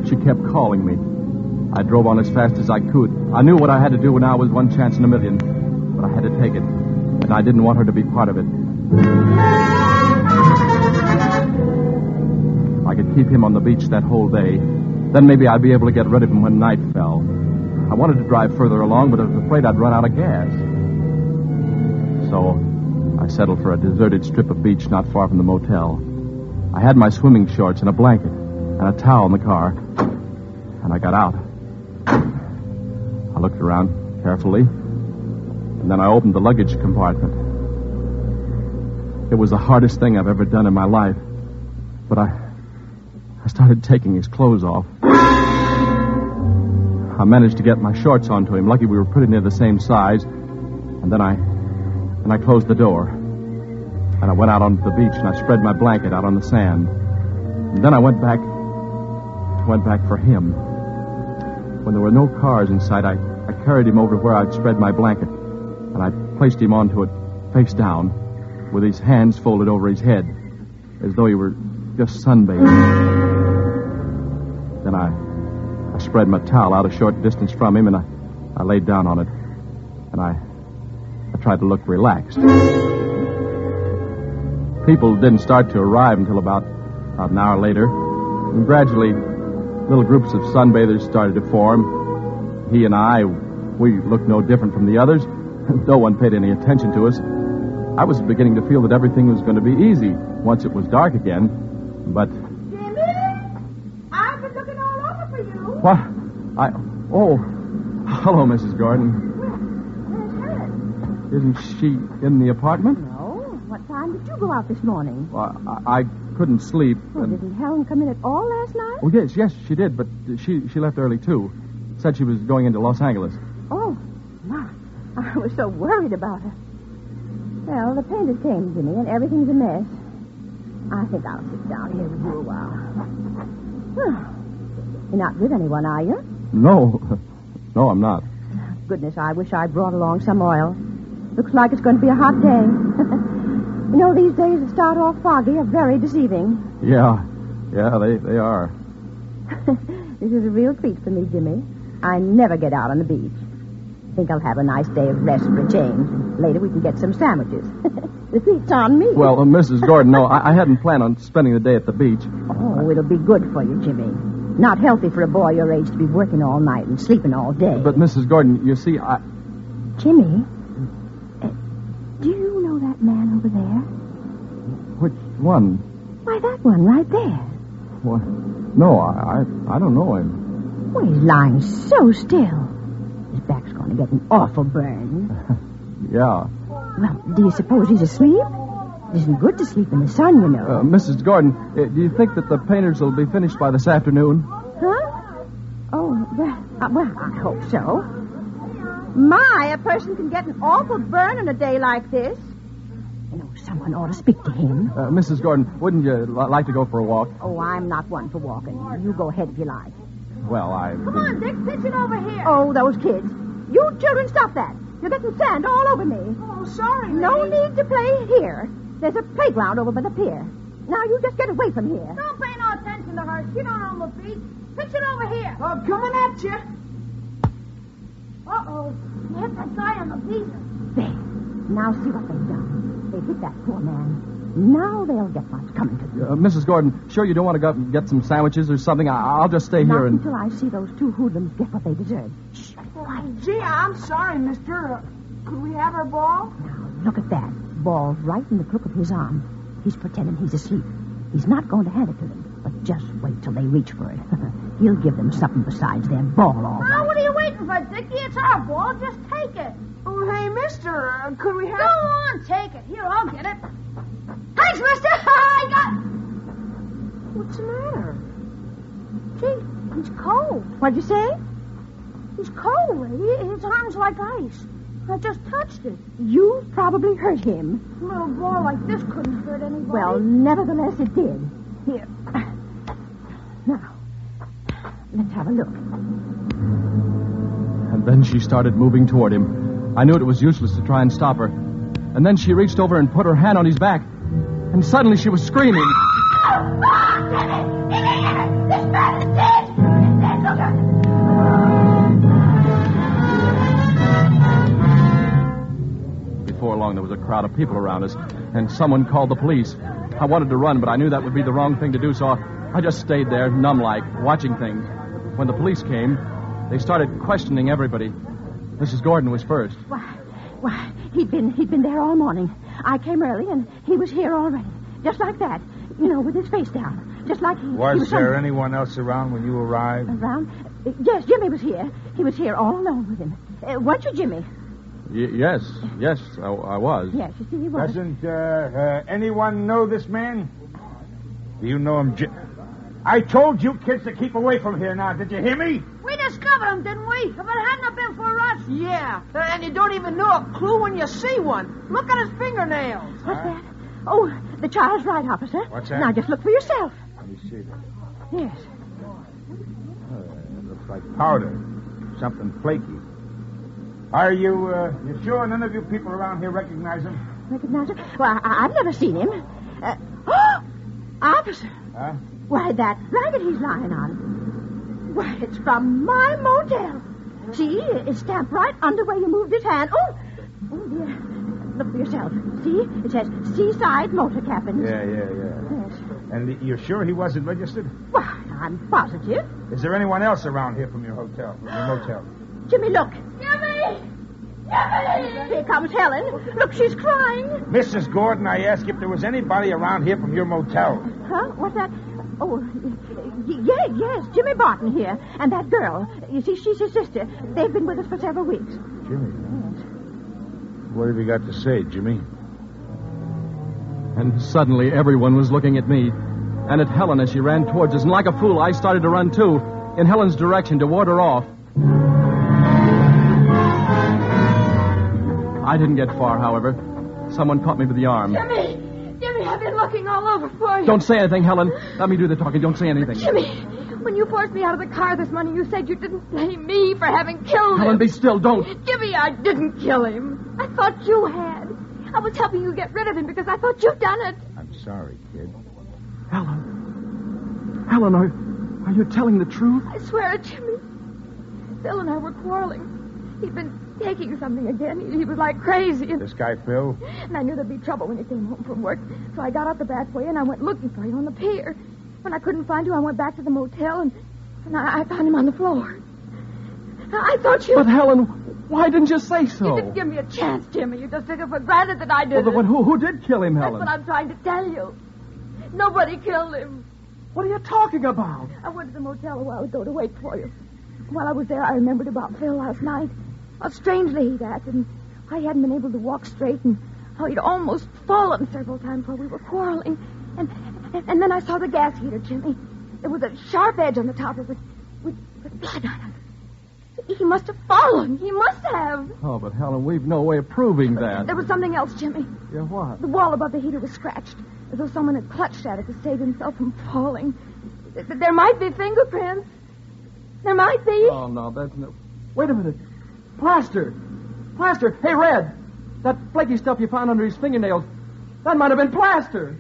She kept calling me. I drove on as fast as I could. I knew what I had to do now was one chance in a million. But I had to take it. And I didn't want her to be part of it. I could keep him on the beach that whole day. Then maybe I'd be able to get rid of him when night fell. I wanted to drive further along, but I was afraid I'd run out of gas. So I settled for a deserted strip of beach not far from the motel. I had my swimming shorts and a blanket and a towel in the car. And I got out. I looked around carefully, and then I opened the luggage compartment. It was the hardest thing I've ever done in my life. But I started taking his clothes off. I managed to get my shorts onto him. Lucky we were pretty near the same size. And then I closed the door. And I went out onto the beach and I spread my blanket out on the sand. And then I went back for him. When there were no cars in sight, I carried him over to where I'd spread my blanket. And I placed him onto it face down, with his hands folded over his head, as though he were just sunbathing. Then I spread my towel out a short distance from him, and I laid down on it, and I tried to look relaxed. People didn't start to arrive until about an hour later, and gradually little groups of sunbathers started to form. He and I, we looked no different from the others. No one paid any attention to us. I was beginning to feel that everything was going to be easy once it was dark again, but... Jimmy! I've been looking all over for you. What? Oh, hello, Mrs. Gordon. Where's Isn't she in the apartment? No. What time did you go out this morning? Well, I couldn't sleep. Oh, didn't Helen come in at all last night? Oh, yes, she did, but she left early, too. Said she was going into Los Angeles. Oh, my. I was so worried about her. Well, the painters came, Jimmy, and everything's a mess. I think I'll sit down here with you a while. You're not with anyone, are you? No, I'm not. Goodness, I wish I brought along some oil. Looks like it's going to be a hot day. You know, these days that start off foggy are very deceiving. Yeah, they are. This is a real treat for me, Jimmy. I never get out on the beach. Think I'll have a nice day of rest for a change. Later we can get some sandwiches. The treat's on me. Well, Mrs. Gordon, no, I hadn't planned on spending the day at the beach. Oh, it'll be good for you, Jimmy. Not healthy for a boy your age to be working all night and sleeping all day. But, Mrs. Gordon, you see, Jimmy, do you know that man over there? Which one? Why, that one right there. What? No, I don't know him. Well, he's lying so still. His back's going to get an awful burn. Yeah. Well, do you suppose he's asleep? It isn't good to sleep in the sun, you know. Mrs. Gordon, do you think that the painters will be finished by this afternoon? Huh? Oh, well, I hope so. My, a person can get an awful burn on a day like this. You know, someone ought to speak to him. Mrs. Gordon, wouldn't you like to go for a walk? Oh, I'm not one for walking. You go ahead if you like. Well, Come on, Dick, pitch it over here. Oh, those kids. You children, stop that. You're getting sand all over me. Oh, sorry, No lady. need to play here. There's a playground over by the pier. Now you just get away from here. Don't pay no attention to her. She don't own the beach. Pitch it over here. Oh, coming at you. Uh-oh. You hit that guy on the beach. There. Now see what they've done. They hit that poor man. Now they'll get what's coming to them. Mrs. Gordon, sure you don't want to go get some sandwiches or something? I'll just stay Not here and... until I see those two hoodlums get what they deserve. Shh. Gee, I'm sorry, mister. Could we have our ball? Now, look at that. Ball right in the crook of his arm. He's pretending he's asleep. He's not going to hand it to them, but just wait till they reach for it. He'll give them something besides their ball all right. Oh, what are you waiting for, Dickie? It's our ball. Just take it. Oh, hey, mister, could we have... Go on, take it. Here, I'll get it. Thanks, mister. I got... What's the matter? Gee, he's cold. What'd you say? He's cold, lady. His arm's like ice. I just touched it. You probably hurt him. A little ball like this couldn't hurt anybody. Well, nevertheless, it did. Here. Now, let's have a look. And then she started moving toward him. I knew it was useless to try and stop her. And then she reached over and put her hand on his back. And suddenly she was screaming. This man is dead! Look at him! Before long, there was a crowd of people around us, and someone called the police. I wanted to run, but I knew that would be the wrong thing to do, so I just stayed there, numb-like, watching things. When the police came, they started questioning everybody. Mrs. Gordon was first. Why, he'd been there all morning. I came early, and he was here already. Just like that. You know, with his face down. Just like he Was there anyone else around when you arrived? Around? Yes, Jimmy was here. He was here all alone with him. Weren't you, Jimmy? Yes, I was. Yes, you see, he was. Doesn't anyone know this man? Do you know him, I told you kids to keep away from here now. Did you hear me? We discovered him, didn't we? If it hadn't have been for us. Yeah, and you don't even know a clue when you see one. Look at his fingernails. What's that? Oh, the child's right, officer. What's that? Now just look for yourself. Let me see that. Yes. It looks like powder. Something flaky. Are you sure none of you people around here recognize him? Recognize him? Well, I've never seen him. Officer. Huh? Why, that blanket he's lying on. Why, it's from my motel. See, it's stamped right under where you moved his hand. Oh, dear. Look for yourself. See, it says Seaside Motor Cabins. Yeah. Yes. And you're sure he wasn't registered? Why, I'm positive. Is there anyone else around here from your hotel, from your motel? Jimmy, look. Jimmy! Here comes Helen. Look, she's crying. Mrs. Gordon, I asked if there was anybody around here from your motel. Huh? What's that? Oh, yes, Jimmy Barton here. And that girl. You see, she's his sister. They've been with us for several weeks. Jimmy? Yes. What have you got to say, Jimmy? And suddenly everyone was looking at me. And at Helen as she ran towards us. And like a fool, I started to run too. In Helen's direction to ward her off. I didn't get far, however. Someone caught me by the arm. Jimmy, I've been looking all over for you. Don't say anything, Helen. Let me do the talking. Don't say anything. Jimmy, when you forced me out of the car this morning, you said you didn't blame me for having killed him. Helen, be still. Don't. Jimmy, I didn't kill him. I thought you had. I was helping you get rid of him because I thought you'd done it. I'm sorry, kid. Helen, are you telling the truth? I swear it, Jimmy. Phil and I were quarreling. He'd been taking something again. He was like crazy. This guy, Phil? And I knew there'd be trouble when he came home from work. So I got out the back way and I went looking for you on the pier. When I couldn't find you, I went back to the motel and I found him on the floor. I thought you... But, Helen, why didn't you say so? You didn't give me a chance, Jimmy. You just took it for granted that I did Well, it. who did kill him, Helen? That's what I'm trying to tell you. Nobody killed him. What are you talking about? I went to the motel a while ago to wait for you. While I was there, I remembered about Phil last night. How strangely he'd acted, and I hadn't been able to walk straight, and how he'd almost fallen several times while we were quarreling. And then I saw the gas heater, Jimmy. There was a sharp edge on the top of it with blood on it. He must have fallen. He must have. Oh, but, Helen, we've no way of proving that. There was something else, Jimmy. Yeah, what? The wall above the heater was scratched, as though someone had clutched at it to save himself from falling. There might be fingerprints. There might be. Oh, no, that's no... Wait a minute. Plaster. Hey, Red. That flaky stuff you found under his fingernails. That might have been plaster.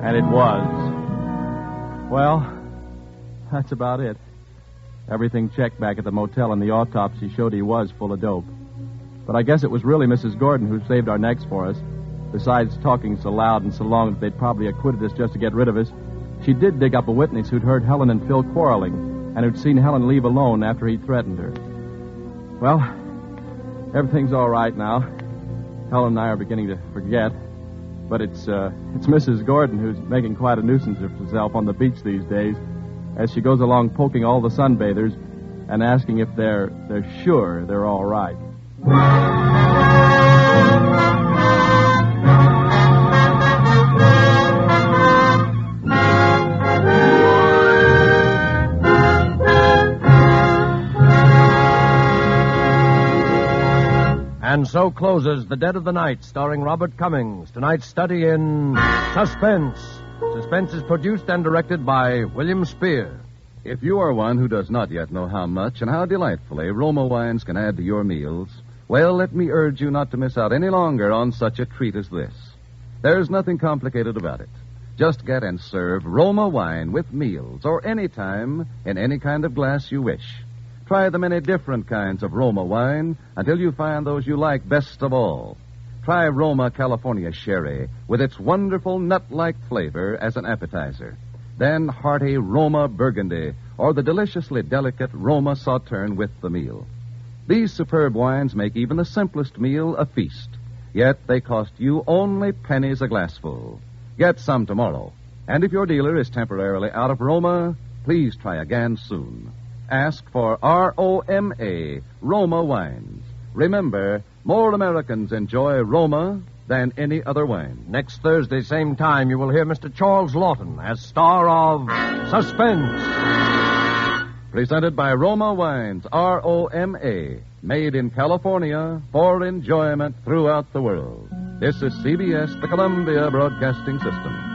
And it was. Well, that's about it. Everything checked back at the motel, and the autopsy showed he was full of dope. But I guess it was really Mrs. Gordon who saved our necks for us. Besides talking so loud and so long that they'd probably acquitted us just to get rid of us, she did dig up a witness who'd heard Helen and Phil quarreling and who'd seen Helen leave alone after he threatened her. Well, everything's all right now. Helen and I are beginning to forget. But it's Mrs. Gordon who's making quite a nuisance of herself on the beach these days as she goes along poking all the sunbathers and asking if they're sure they're all right. And so closes The Dead of the Night, starring Robert Cummings. Tonight's study in Suspense. Suspense is produced and directed by William Spear. If you are one who does not yet know how much and how delightfully Roma wines can add to your meals, well, let me urge you not to miss out any longer on such a treat as this. There's nothing complicated about it. Just get and serve Roma wine with meals or any time in any kind of glass you wish. Try the many different kinds of Roma wine until you find those you like best of all. Try Roma California Sherry with its wonderful nut-like flavor as an appetizer. Then hearty Roma Burgundy or the deliciously delicate Roma Sauterne with the meal. These superb wines make even the simplest meal a feast. Yet they cost you only pennies a glassful. Get some tomorrow. And if your dealer is temporarily out of Roma, please try again soon. Ask for ROMA, Roma wines. Remember, more Americans enjoy Roma than any other wine. Next Thursday, same time, you will hear Mr. Charles Lawton as star of Suspense. Presented by Roma Wines, ROMA, made in California for enjoyment throughout the world. This is CBS, the Columbia Broadcasting System.